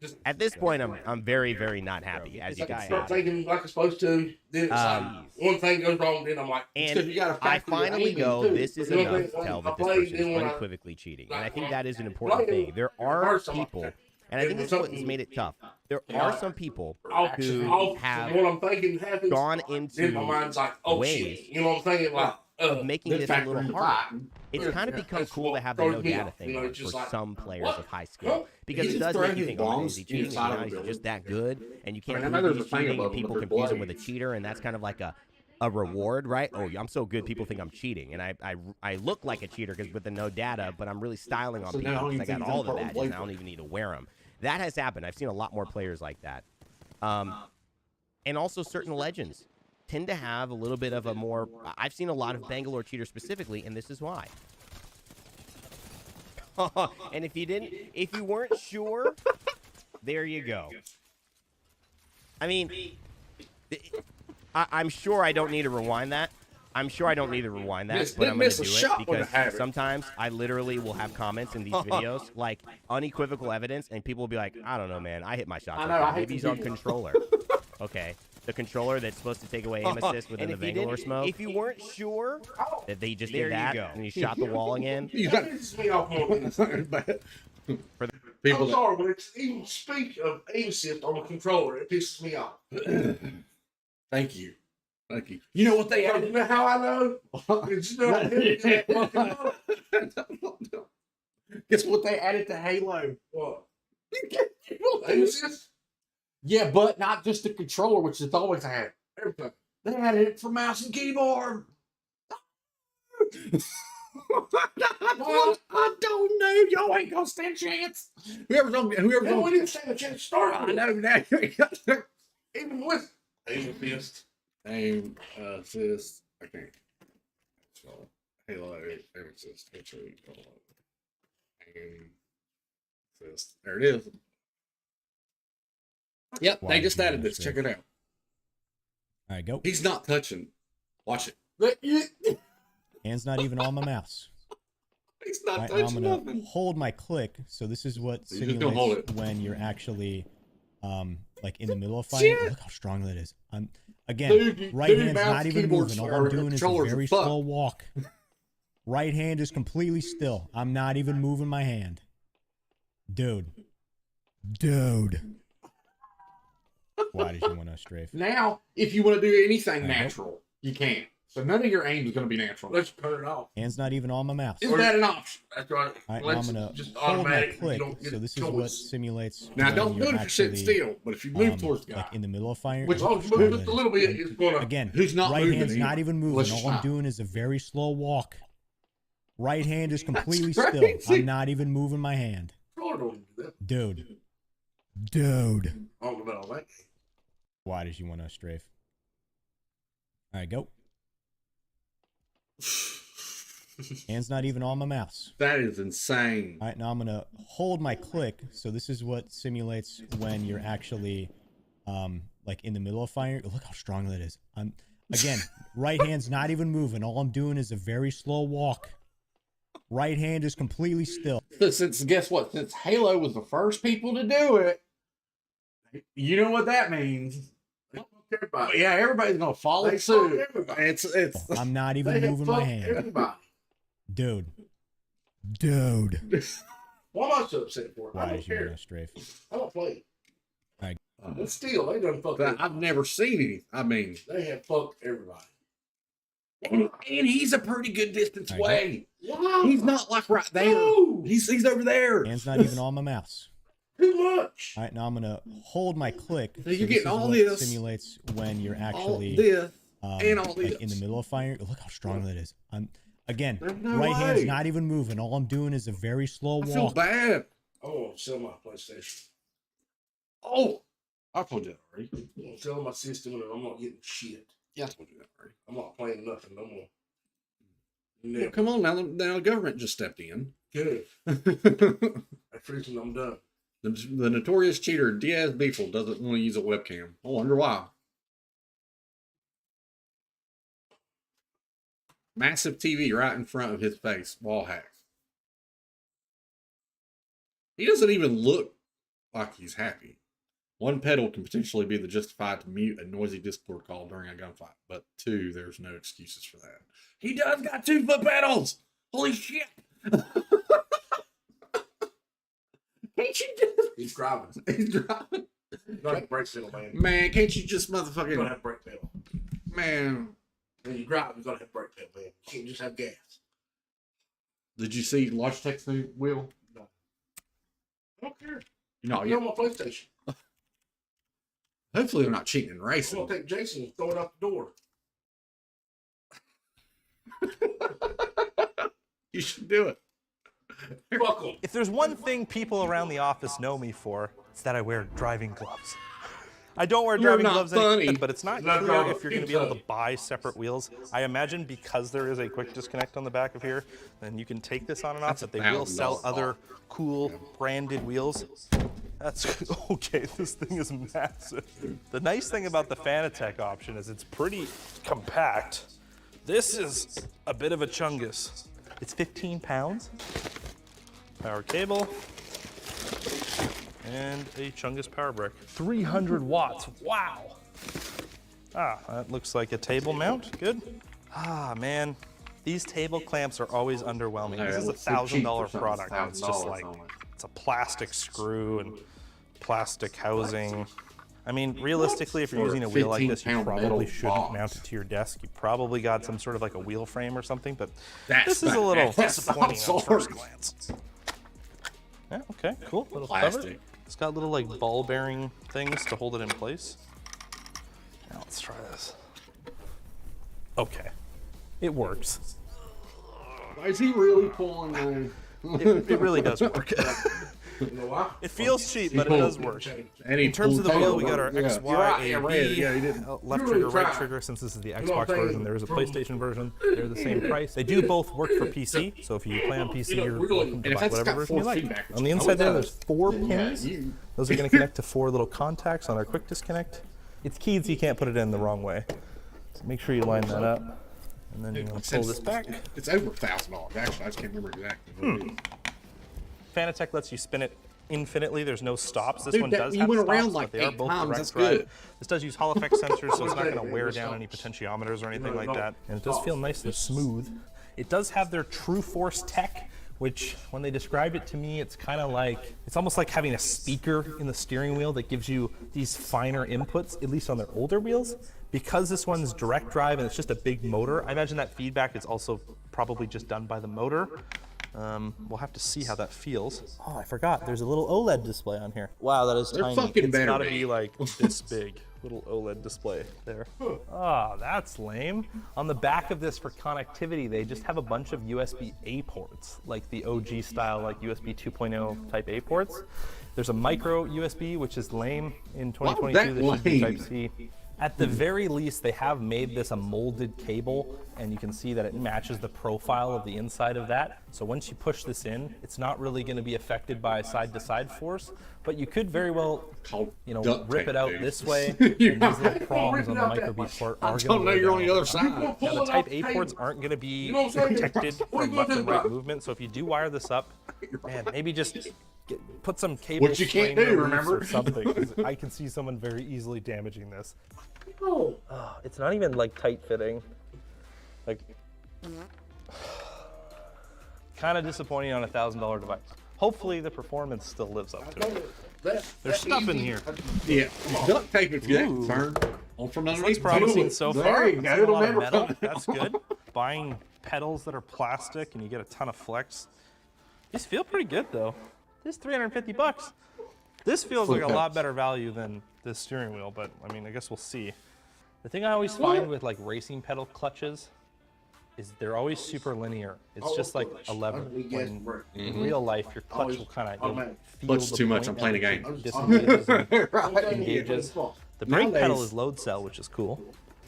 just At this point, I'm very, very not happy, as you can see. start thinking like I'm supposed to. Then it's like, one thing goes wrong, then I'm like, And you gotta I factor your finally aim in, go, too. this is You know what I'm enough to saying? tell that I this played, person then is when I- unequivocally cheating. And I think that is an important thing. There are people, and I think this is what has made it tough. There are some people who have what I'm thinking happens, gone then my into mind's like, oh ways shit. You know what I'm saying? Like, of making Then this a factor little in the harder. fight. It's kind of become That's cool what to have the throws no me data off. thing You know, on it's for just like, some players what? of high skill. Because He's it just does make throwing you his think, oh, bombs is he cheating? inside of Now the he's building. just that good, and you can't I mean, believe I know there's he's a thing cheating, and above them, people but they're confuse him bloody. with a cheater, and that's kind of like a reward, right? Oh, I'm so good, people think I'm cheating, and I look like a cheater because with the no data, but I'm really styling on So people now because you I think got he's all on the par with badges, and I Blake. don't even need to wear them. That has happened. I've seen a lot more players like that, and also certain legends tend to have a little bit of a more. I've seen a lot of Bangalore cheaters specifically, and this is why. And if you weren't sure, there you go. I mean, I'm sure I don't need to rewind that. But I'm going to do it because sometimes I literally will have comments in these videos, like unequivocal evidence, and people will be like, I don't know, man, I hit my shots. I know, I hate Maybe he's to on do- controller. Okay. The controller that's supposed to take away aim assist within the Bangalore smoke. If you weren't sure, That they just There did you that, go. and he shot the wall again. You got That pisses me off more than anything. people I'm that sorry, when it's even speak of aim assist on the controller, it pisses me off. Thank you. You know what they You added? know how I know? It's not that fucking know. Guess what they added to Halo? What? Aim assist? Yeah, but not just the controller, which it's always had. Everything. They added it for mouse and keyboard. I don't know. Y'all ain't gonna stand a chance. Whoever's on, Yeah, we didn't stand a chance to start. I know now. Even with aim assist. Aim assist. I can't. Halo aim assist. Aim assist. There it is. Yep, they just added this. Check it out. All right, go. He's not touching. Watch it. Hand's not even on my mouse. He's not Right, now I'm touching gonna nothing. hold my click. So this is what So you're just gonna hold simulates it. when you're actually like in the middle of fight. Shit. Look how strong that is. Again, Dude, right hand's mouse not even keyboards moving. are- All I'm doing is a controllers are very fucked. slow walk Right hand is completely still. I'm not even moving my hand. Dude. Why did you want to strafe? Now, if you want to do anything natural, you can. So none of your aim is going to be natural. Let's turn it off. Hand's not even on my mouse. Is that an option? That's right. All right, Let's now I'm just gonna hold my automatic. click. You don't get So this is choice. what simulates. Now, when don't do you're it if you're sitting actually, still, but if you move towards the guy. like in the middle of fire. Which, As long as you move just a little bit, it's gonna. Again, Who's not right moving hand's either? not even moving. Let's All I'm stop. doing is a very slow walk. Right hand is completely That's still. crazy. I'm not even moving my hand. Controller don't do that. Dude. I don't know about all that. Why did you want to strafe? All right, go. Hand's not even on my mouse. That is insane. All right, now I'm going to hold my click. So this is what simulates when you're actually like in the middle of fire. Look how strong that is. Again, right hand's not even moving. All I'm doing is a very slow walk. Right hand is completely still. Since guess what? Since Halo was the first people to do it, you know what that means. Everybody. Yeah, everybody's gonna follow They suit. fuck everybody. It's I'm not even They have moving my fucked hand. everybody. Dude. What am I so upset for? I Why don't did you want care. to strafe? I don't play. Right. But still, they done fucked. I've never seen any. I mean, They have fucked everybody. and he's a pretty good distance Right. away. Wow. He's not like right there. No. He's over there. Hand's not even on my mouse. Too much. All right, now I'm going to hold my click. So you're this getting is all what this, simulates when you're all actually this, and all like this. in the middle of fire. Look how strong that is. Again, There's no right hand's way. not even moving. All I'm doing is a very slow I feel walk. bad. I want to sell my PlayStation. Oh, I told you that already. I'm going to sell my system and I'm not getting shit. Yeah, I told you that already. I'm not playing nothing no more. Well, Never. come on now. The government just stepped in. Good. the That's the reason I'm done. notorious cheater Diaz Beefle doesn't want to use a webcam. I wonder why. Massive TV right in front of his face. Wall hacks. He doesn't even look like he's happy. One pedal can potentially be the justified to mute a noisy Discord call during a gunfight, but two, there's no excuses for that. He does got 2 foot pedals! Holy shit! Can't you just... He's driving. He's driving. You gotta have brake pedal, man. Man, can't you just You gotta motherfucking... have brake pedal. Man, When you drive, you gotta have brake pedal, man. You can't just have gas. did you see Logitech's new wheel? No. I don't care. No, You're on my PlayStation. Hopefully they're not cheating and I'm racing. gonna take Jason and throw it out the door. You should do it. Fuck 'em. If there's one thing people around the office know me for, it's that I wear driving gloves. I don't wear You're driving not gloves funny. anymore, but it's not Not clear driving. if you're going to be able to buy separate wheels. I imagine because there is a quick disconnect on the back of here, then you can take this on and off, That's but they will $1,000 sell other cool branded wheels. That's okay, this thing is massive. The nice thing about the Fanatec option is it's pretty compact. This is a bit of a chungus. It's 15 pounds. Power cable. And a Chungus power brick. 300 watts, wow. Ah, that looks like a table mount, good. Ah, man, these table clamps are always underwhelming. Yeah, This it is a looks so cheap $1,000 for something. product, and it's just $1,000 like, on it. it's a plastic screw and plastic housing. I mean, realistically, if you're using a wheel like this, you 15-pound probably metal shouldn't box. mount it to your desk. You probably got some sort of like a wheel frame or something, but That's this is a little that's disappointing not at first sorry. glance. Yeah, okay, cool. Little cover. Plastic. It's got little like ball bearing things to hold it in place. Now let's try this. Okay, it works. Why is he really pulling on? It really does work. You know why? It feels cheap, but it does work. And he In terms of the pulled wheel, we got our yeah. X, You're right, Y, yeah, A, right. B, Yeah, he didn't. left You really trigger, right tried. trigger. Since this is the know what Xbox I'm saying? version, there is a PlayStation version. They're the same price. They do both work for PC, so if you play on PC, you're welcome to And if buy that's whatever got version you 4 like. feedback, On the which inside I there, would there's 4 pins. Those are going to connect to 4 little contacts on our quick disconnect. It's keyed so you can't put it in the wrong way. So make sure you line that up. And then you're going to pull this back. It's over $1,000 actually. I just can't remember exactly. What it is. Fanatec lets you spin it infinitely. There's no stops. This Dude, one that- does you have went stops, around like but they are 8 both times. direct That's drive. good. This does use Hall effect sensors, so it's not going to wear down any potentiometers or anything like that. And it does feel nice and smooth. It does have their True Force tech, which when they described it to me, it's kind of like, it's almost like having a speaker in the steering wheel that gives you these finer inputs, at least on their older wheels. Because this one's direct drive and it's just a big motor, I imagine that feedback is also probably just done by the motor. We'll have to see how that feels. Oh, I forgot, there's a little OLED display on here. Wow, that is tiny. It's gotta be like this big. Little OLED display there. Oh, that's lame. On the back of this for connectivity, they just have a bunch of USB-A ports, like the OG style, like USB 2.0 type A ports. There's a micro USB, which is lame in 2022. There should be Type-C. At the very least, they have made this a molded cable, and you can see that it matches the profile of the inside of that. So once you push this in, it's not really going to be affected by side-to-side force, but you could very well, you know, rip it out this way. And these little prongs on the micro B port are going to you're on the other side. Now, the Type A ports aren't going to be protected from left and right movement, so if you do wire this up, man, maybe just put some cable which you can't do, remember? Or something, 'cause I can see someone very easily damaging this. Oh, it's not even like tight fitting. Like, kind of disappointing on a $1,000 device. Hopefully the performance still lives up to it. There's stuff in here. Yeah, duct tape if you're concerned. This looks promising so far. There you go. A lot of metal. That's good. Buying pedals that are plastic and you get a ton of flex. These feel pretty good though. This is $350. This feels like a lot better value than this steering wheel, but I mean, I guess we'll see. The thing I always find with like racing pedal clutches is they're always super linear. It's just like a lever. When in real life, your clutch will kind of feel clutch too much. I'm playing a game. Disengages and engages. The brake pedal is load cell, which is cool.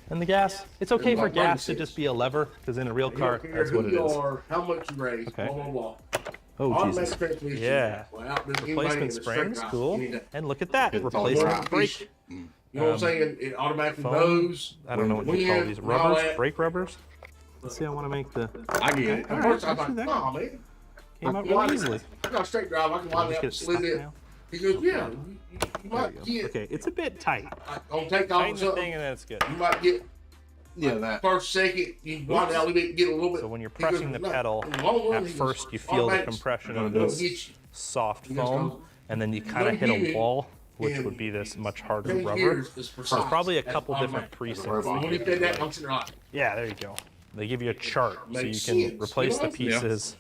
And the gas, it's okay for gas to just be a lever, because in a real car, that's what it is. How much you raise, okay. blah, blah, blah. Oh, Jesus. Yeah. Replacement springs, cool. And look at that, replacement brake. You know what I'm saying? It automatically knows. I don't know what you call these rubbers, brake rubbers. Let's see, I want to make the. I get it. At first I was like, nah, man. Came out really easily. I got a straight drive. I can line it up, slid it. He goes, yeah. You might get. Okay, it's a bit tight. Don't take off the thing and then it's good. You might get. Yeah, that first, second, you wind out a little bit, get a little bit. So when you're pressing the pedal, at first you feel the compression of this soft foam, and then you kind of hit a wall, which would be this much harder rubber. So probably a couple different presets. Yeah, there you go. They give you a chart, so you can replace the pieces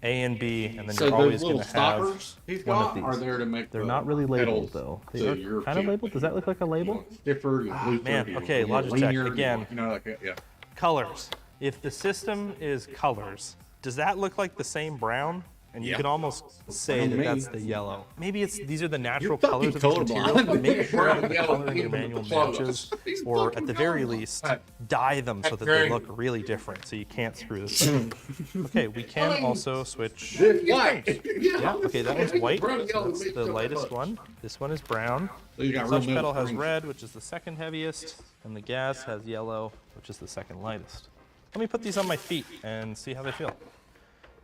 A and B, and then you're always going to have one of these. Are there to make They're not really labeled though. They are kind of labeled. Does that look like a label? Man, okay, Logitech again. You know, like yeah. Colors. If the system is colors, does that look like the same brown? And you can almost say that that's the yellow. Maybe these are the natural colors of the material, but make sure that the color in your manual matches, or at the very least, dye them so that they look really different, so you can't screw this up. Okay, we can also switch. White. Yeah, okay, that one's white. So that's the lightest one. This one is brown. Clutch pedal has red, which is the second heaviest, and the gas has yellow, which is the second lightest. Let me put these on my feet and see how they feel.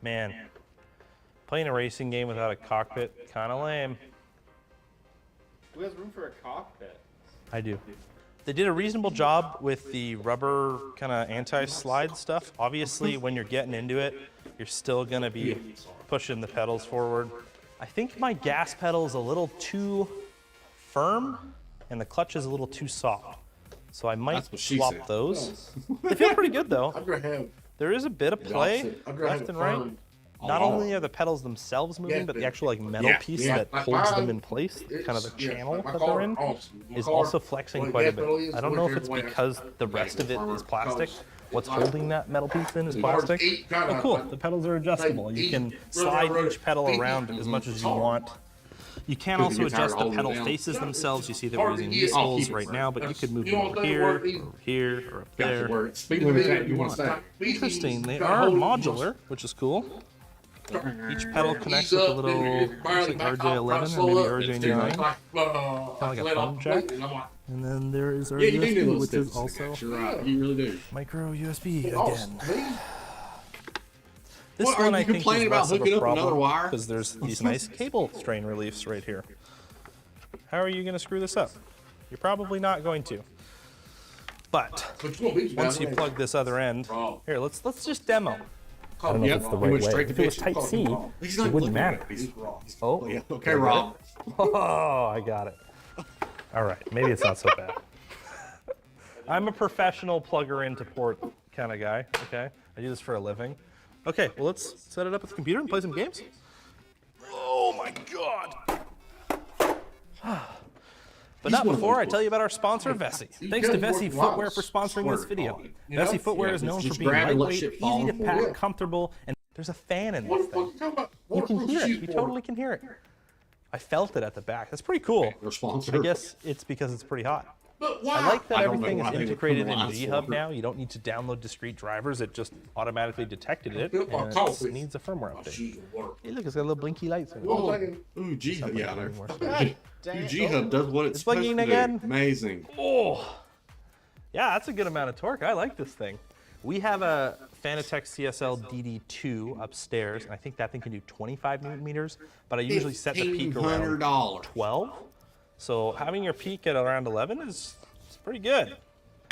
Man. Playing a racing game without a cockpit, kind of lame. Who has room for a cockpit? I do. They did a reasonable job with the rubber kind of anti-slide stuff. Obviously, when you're getting into it, you're still going to be pushing the pedals forward. I think my gas pedal is a little too firm, and the clutch is a little too soft. So I might swap those. They feel pretty good, though. There is a bit of play left and right. Not only are the pedals themselves moving, but the actual like metal piece that holds them in place, kind of the channel that they're in, is also flexing quite a bit. I don't know if it's because the rest of it is plastic. What's holding that metal piece in is plastic. Oh, cool. The pedals are adjustable. You can slide each pedal around as much as you want. You can also adjust the pedal faces themselves. You see that we're using these holes right now, but you could move them over here, or up there. Interesting. They are modular, which is cool. Each pedal connects with a little, looks like RJ11 or maybe RJ9, kind of like a phone jack. And then there is our USB, which is also micro USB again. This one I think is less of a problem because there's these nice cable strain reliefs right here. How are you going to screw this up? You're probably not going to. But once you plug this other end, here, let's just demo. I don't know if it's the right way. If it was Type C, it wouldn't matter. Oh, yeah. Okay, Rob. Oh, I got it. All right, maybe it's not so bad. I'm a professional plugger into port kind of guy, okay? I do this for a living. Okay, well, let's set it up with the computer and play some games. Oh my God. But not before I tell you about our sponsor, Vessi. Thanks to Vessi Footwear for sponsoring this video. Vessi Footwear is known for being lightweight, easy to pack, comfortable, and there's a fan in this thing. You can hear it. You totally can hear it. I felt it at the back. That's pretty cool. I guess it's because it's pretty hot. I like that everything is integrated in G-Hub now. You don't need to download discrete drivers. It just automatically detected it, and it needs a firmware update. Hey, look, it's got little blinky lights. Ooh, G-Hub, yeah. G-Hub does what it's supposed to do. Again. Amazing. Oh, yeah, that's a good amount of torque. I like this thing. We have a Fanatec CSL DD2 upstairs, and I think that thing can do 25 newton meters, but I usually set the peak around 12. So having your peak at around 11 is pretty good.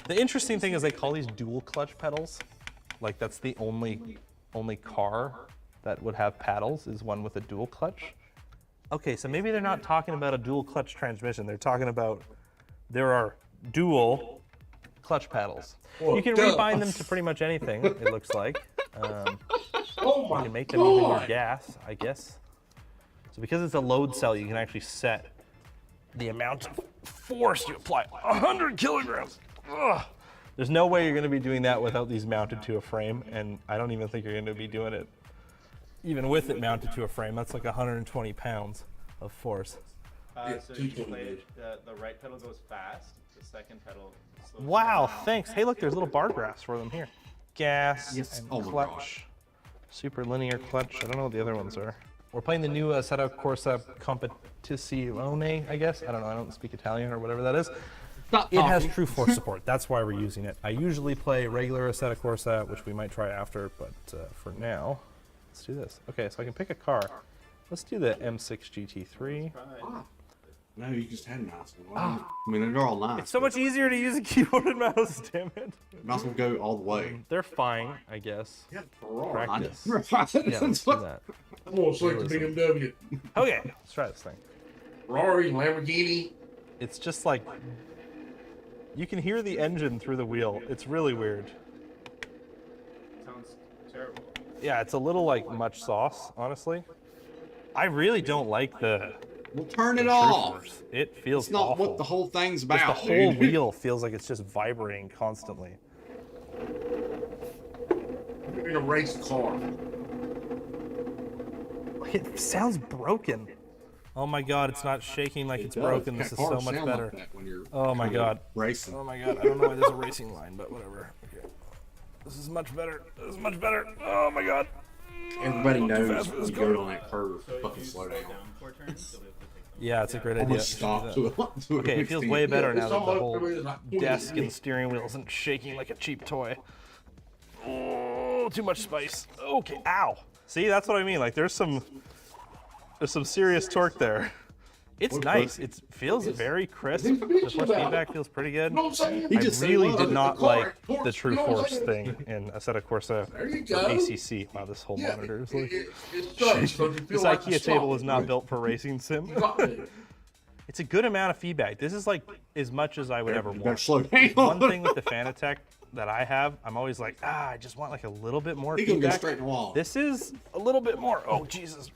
The interesting thing is they call these dual clutch pedals. Like that's the only car that would have paddles is one with a dual clutch. Okay, so maybe they're not talking about a dual clutch transmission. They're talking about there are dual clutch paddles. You can rebind them to pretty much anything, it looks like. You can make them even your gas, I guess. So because it's a load cell, you can actually set the amount of force you apply. 100 kilograms. Ugh. There's no way you're going to be doing that without these mounted to a frame, and I don't even think you're going to be doing it even with it mounted to a frame. That's like 120 pounds of force. So you can play the right pedal goes fast, the second pedal slows Wow, down. thanks. Hey, look, there's little bar graphs for them here. Gas and Oh my clutch. gosh. Super linear clutch. I don't know what the other ones are. We're playing the new Assetto Corsa Competizione, I guess. I don't know. I don't speak Italian or whatever that is. It has true force support. That's why we're using it. I usually play regular Assetto Corsa, which we might try after, but for now, let's do this. Okay, so I can pick a car. Let's do the M6 GT3. No, you just had mouse. I mean, they're all nice. It's so much easier to use a keyboard and mouse, damn it. Mouse will go all the way. They're fine, I guess. Yeah, practice. Yeah, let's do that. I'm gonna select the BMW. Okay, let's try this thing. Ferrari, Lamborghini. It's just like, you can hear the engine through the wheel. It's really weird. Sounds terrible. Yeah, it's a little like much sauce, honestly. I really don't like the... We'll turn it off. It feels It's not awful. what the whole thing's about. Just the whole wheel feels like it's just vibrating constantly. You're gonna race the car. It sounds broken. Oh my god, it's not shaking like it's broken. This is so much better. Oh my god. Racing. Oh my god, I don't know why there's a racing line, but whatever. Okay. This is much better. This is much better. Oh my god. Everybody knows when you go on that curve, fucking slow down. Yeah, it's a great idea. Stop. Okay, it feels way better now that the whole desk and steering wheel isn't shaking like a cheap toy. Oh, too much spice. Okay, ow. See, that's what I mean. Like, there's some serious torque there. It's nice. It feels very crisp. The force feedback feels pretty good. I really did not like the true force thing in Assetto Corsa or ACC. Wow, this whole monitor is like... This IKEA table is not built for racing sim. It's a good amount of feedback. This is like as much as I would ever want. One thing with the Fanatec that I have, I'm always like, I just want like a little bit more feedback. This is a little bit more. Oh, Jesus.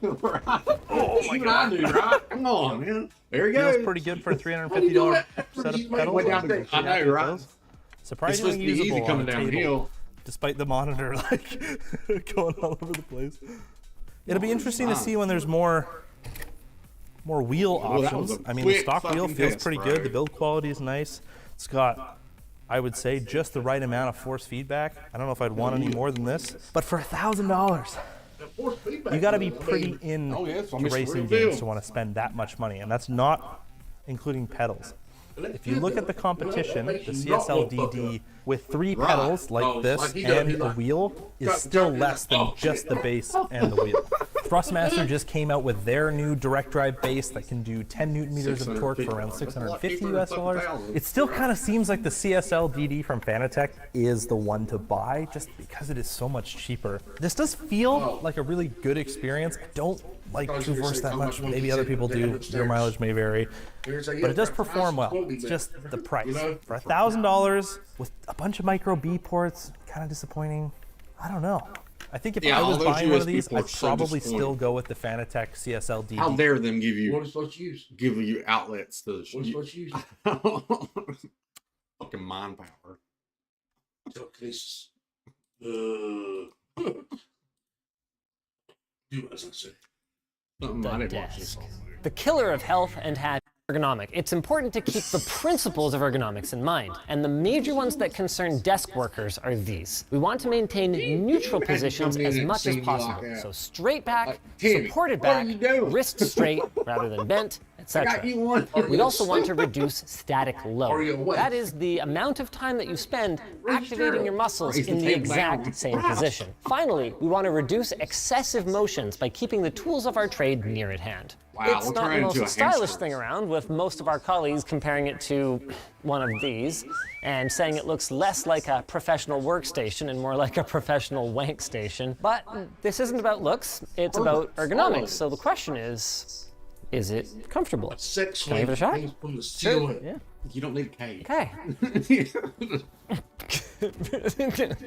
Oh my god. I do, right? Come on, man. There you go. Feels pretty good for a $350 set of pedals. I know, right? Surprisingly usable easy coming down the hill. Despite the monitor like going all over the place. It'll be interesting to see when there's more wheel options. I mean, the stock wheel feels pretty good. The build quality is nice. It's got, I would say, just the right amount of force feedback. I don't know if I'd want any more than this, but for $1,000. You got to be pretty into racing games to want to spend that much money, and that's not including pedals. If you look at the competition, the CSL DD with 3 pedals like this and a wheel is still less than just the base and the wheel. Thrustmaster just came out with their new direct drive base that can do 10 Newton meters of torque for around 650 US dollars. It still kind of seems like the CSL DD from Fanatec is the one to buy just because it is so much cheaper. This does feel like a really good experience. I don't like Q-Force that much. Maybe other people do. Your mileage may vary. But it does perform well. It's just the price. For $1,000 with a bunch of micro B ports, kind of disappointing. I don't know. I think if I was buying one of these, I'd probably still go with the Fanatec CSL DD. How dare them give you What are you supposed to use? give you outlets to What are you supposed to use? fucking mind power. Telekinesis. Do as I say. The desk. The killer of health and ergonomic. It's important to keep the principles of ergonomics in mind, and the major ones that concern desk workers are these. We want to maintain neutral positions as much as possible. So straight back, supported back, wrists straight rather than bent, etc. We also want to reduce static load. That is the amount of time that you spend activating your muscles in the exact same position. Finally, we want to reduce excessive motions by keeping the tools of our trade near at hand. Wow, It's not the most stylish thing around, with most of our colleagues comparing it to one of these and saying it looks less like a professional workstation and more like a professional wank station. But this isn't about looks, it's about ergonomics. So the question is it comfortable? Can I give it a shot? Sure. Yeah. You don't need a cage. Okay.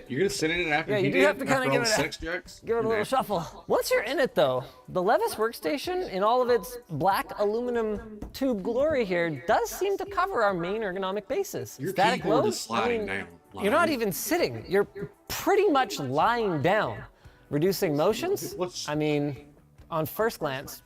You're gonna sit in it after you do have to kind of give it a little shuffle. shuffle. Once you're in it though, the Levis workstation in all of its black aluminum tube glory here does seem to cover our main ergonomic bases. Your Static keyboard load, is sliding down. You're not even sitting. You're pretty much lying down. Reducing motions, I mean, on first glance,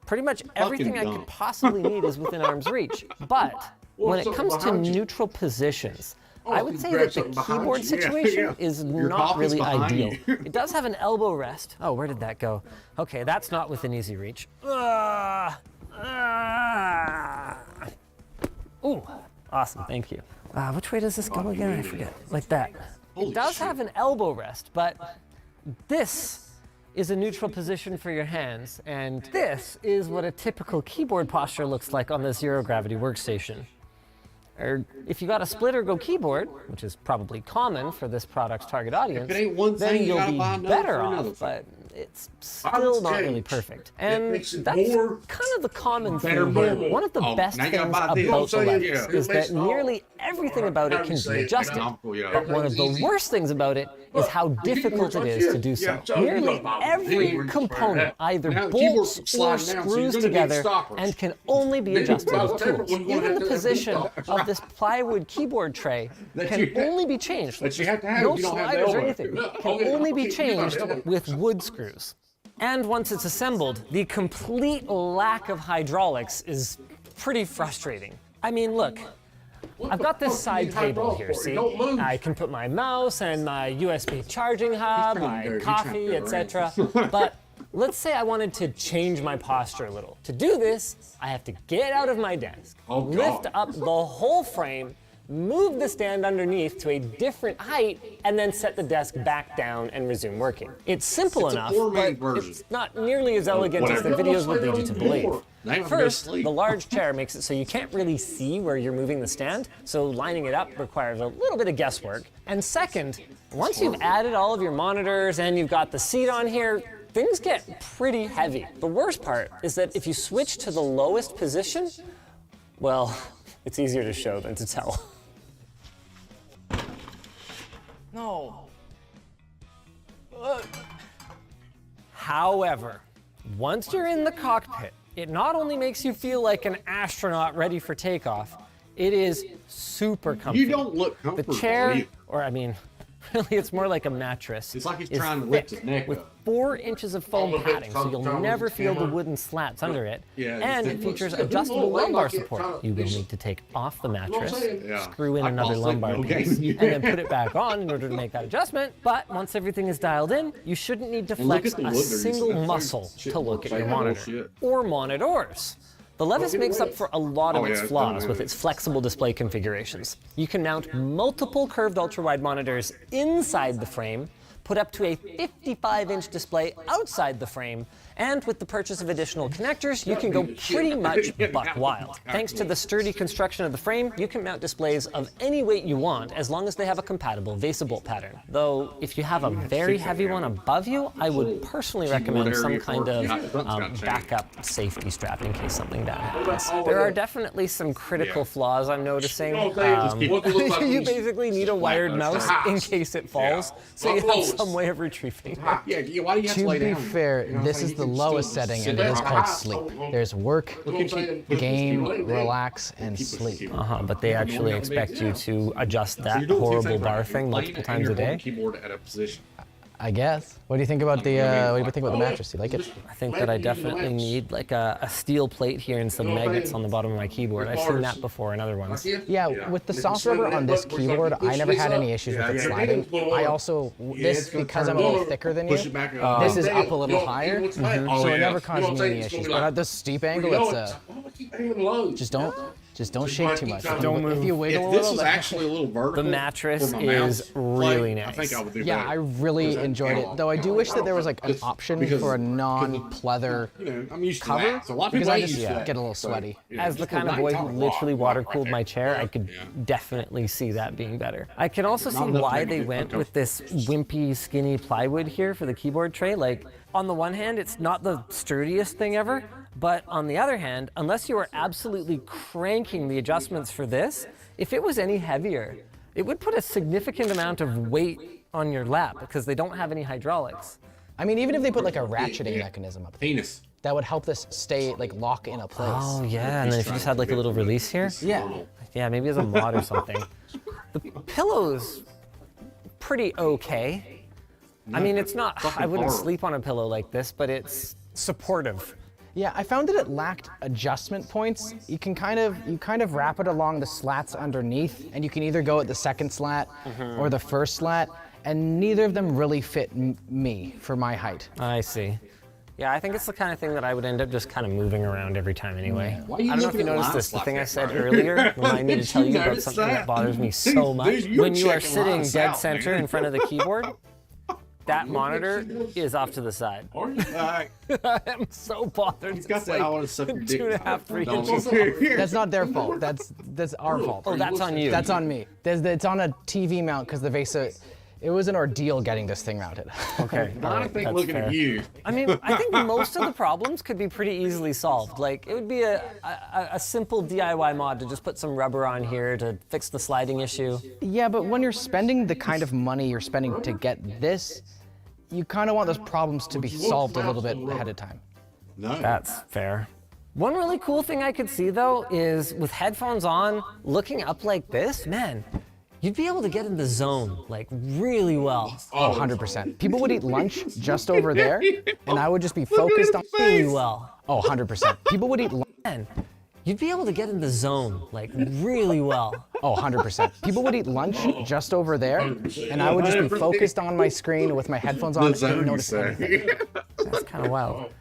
pretty much everything I could possibly need is within arm's reach. But when it comes to neutral positions, I would say that the keyboard situation is not really ideal. It does have an elbow rest. Oh, where did that go? Okay, that's not within easy reach. Ooh, awesome, thank you. Which way does this go again? I forget. Like that. It does have an elbow rest, but this is a neutral position for your hands, and this is what a typical keyboard posture looks like on the zero gravity workstation. Or if you got a split ergo keyboard, which is probably common for this product's target audience, If it ain't one then thing, you you'll gotta be buy another better for another off, but it's still not really perfect. And that's kind of the common thing here. One of the best now you things gotta buy this. about the Levis Yeah. is that nearly everything about it can be adjusted. But one of the worst things about it is how difficult it is to do so. Nearly every component either bolts or screws together and can only be adjusted with tools. Even the position of this plywood keyboard tray can only be changed. No sliders or anything. Can only be changed with wood screws. And once it's assembled, the complete lack of hydraulics is pretty frustrating. I mean, look, I've got this side table here, see? I can put my mouse and my USB charging hub, my coffee, etc. But let's say I wanted to change my posture a little. To do this, I have to get out of my desk, lift up the whole frame, move the stand underneath to a different height, and then set the desk back down and resume working. It's simple enough, but it's not nearly as elegant as the videos would lead you to believe. First, the large chair makes it so you can't really see where you're moving the stand, so lining it up requires a little bit of guesswork. And second, once you've added all of your monitors and you've got the seat on here, things get pretty heavy. The worst part is that if you switch to the lowest position, well, it's easier to show than to tell. No. However, once you're in the cockpit, it not only makes you feel like an astronaut ready for takeoff, it is super comfy. You don't look comfortable. The chair, or I mean, really it's more like a mattress. It's like he's trying to lift his neck with up. 4 inches of foam padding, so you'll never feel the wooden slats under it. And it features adjustable lumbar support. You will need to take off the mattress, screw in another lumbar piece, and then put it back on in order to make that adjustment. But once everything is dialed in, you shouldn't need to flex a single muscle to look at your monitor or monitors. The Levis makes up for a lot of its flaws with its flexible display configurations. You can mount multiple curved ultra-wide monitors inside the frame, put up to a 55-inch display outside the frame, And with the purchase of additional connectors, you can go pretty much buck wild. Thanks to the sturdy construction of the frame, you can mount displays of any weight you want as long as they have a compatible VESA bolt pattern. Though, if you have a very heavy one above you, I would personally recommend some kind of backup safety strap in case something bad happens. There are definitely some critical flaws I'm noticing. You basically need a wired mouse in case it falls, so you have some way of retrieving it. To be fair, this is the lowest setting, and it is called sleep. There's work, game, relax, and sleep. But they actually expect you to adjust that horrible bar thing multiple times a day. Keyboard at a position. I guess. What do you think about the mattress? Do you like it? I think that I definitely need like a steel plate here and some magnets on the bottom of my keyboard. I've seen that before in other ones. Yeah, with the soft rubber on this keyboard, I never had any issues with it sliding. I also, because I'm a little thicker than you, this is up a little higher, so it never caused me any issues. But at this steep angle, it's just don't shake too much. Don't move. If you wiggle a little, this is actually a little vertical. The mattress is really nice. I think I would do yeah, I really enjoyed it. Though I do wish that there was like an option for a non-pleather cover, So a lot of because people I ain't just used to that. get a little sweaty. As the kind of boy who literally water cooled my chair, I could definitely see that being better. I can also see why they went with this wimpy, skinny plywood here for the keyboard tray. Like, on the one hand, it's not the sturdiest thing ever, but on the other hand, unless you are absolutely cranking the adjustments for this, if it was any heavier, it would put a significant amount of weight on your lap because they don't have any hydraulics. I mean, even if they put like a ratcheting mechanism up there, that would help this stay, like, lock in a place. Oh, yeah, and then if you just had like a little release here? Yeah, maybe as a mod or something. The pillow's pretty okay. I mean, it's not, I wouldn't sleep on a pillow like this, but it's supportive. Yeah, I found that it lacked adjustment points. You kind of wrap it along the slats underneath, and you can either go at the second slat or the first slat, and neither of them really fit me for my height. I see. Yeah, I think it's the kind of thing that I would end up just kind of moving around every time anyway. I don't know if you noticed this, the thing I said earlier, remind me to tell you about something that bothers me so much. When you are sitting dead center in front of the keyboard, that monitor is off to the side. I'm so bothered. He's got that. I want to suck your dick. 2.5, 3 inches. That's not their fault. That's our fault. Oh, that's on you. That's on me. It's on a TV mount because the VESA. It was an ordeal getting this thing mounted. Okay. I think looking at you. I mean, I think most of the problems could be pretty easily solved. Like, it would be a simple DIY mod to just put some rubber on here to fix the sliding issue. Yeah, but when you're spending the kind of money you're spending to get this, you kind of want those problems to be solved a little bit ahead of time. No. That's fair. One really cool thing I could see, though, is with headphones on, looking up like this, man, you'd be able to get in the zone, like, really well. Oh, 100%. People would eat lunch just over there, and I would just be focused on really well. Oh, 100%. People would eat lunch. Man, you'd be able to get in the zone, like, really well. Oh, 100%. People would eat lunch just over there, and I would just be focused on my screen with my headphones on and didn't notice anything. That's kind of wild.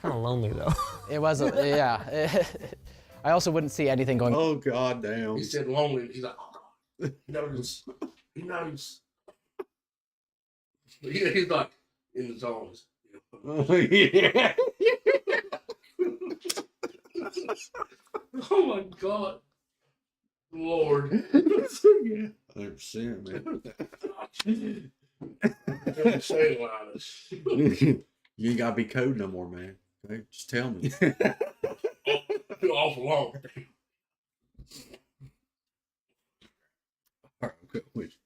Kind of lonely, though. It was, yeah. I also wouldn't see anything going. Oh, god damn. He said lonely. He's like, he knows. He knows. He's like in the zones. Yeah. Oh my god. Lord. Yeah. 100%, man. Don't say it like this. You ain't gotta be code no more, man. Okay? Just tell me. I feel awful long. All right, which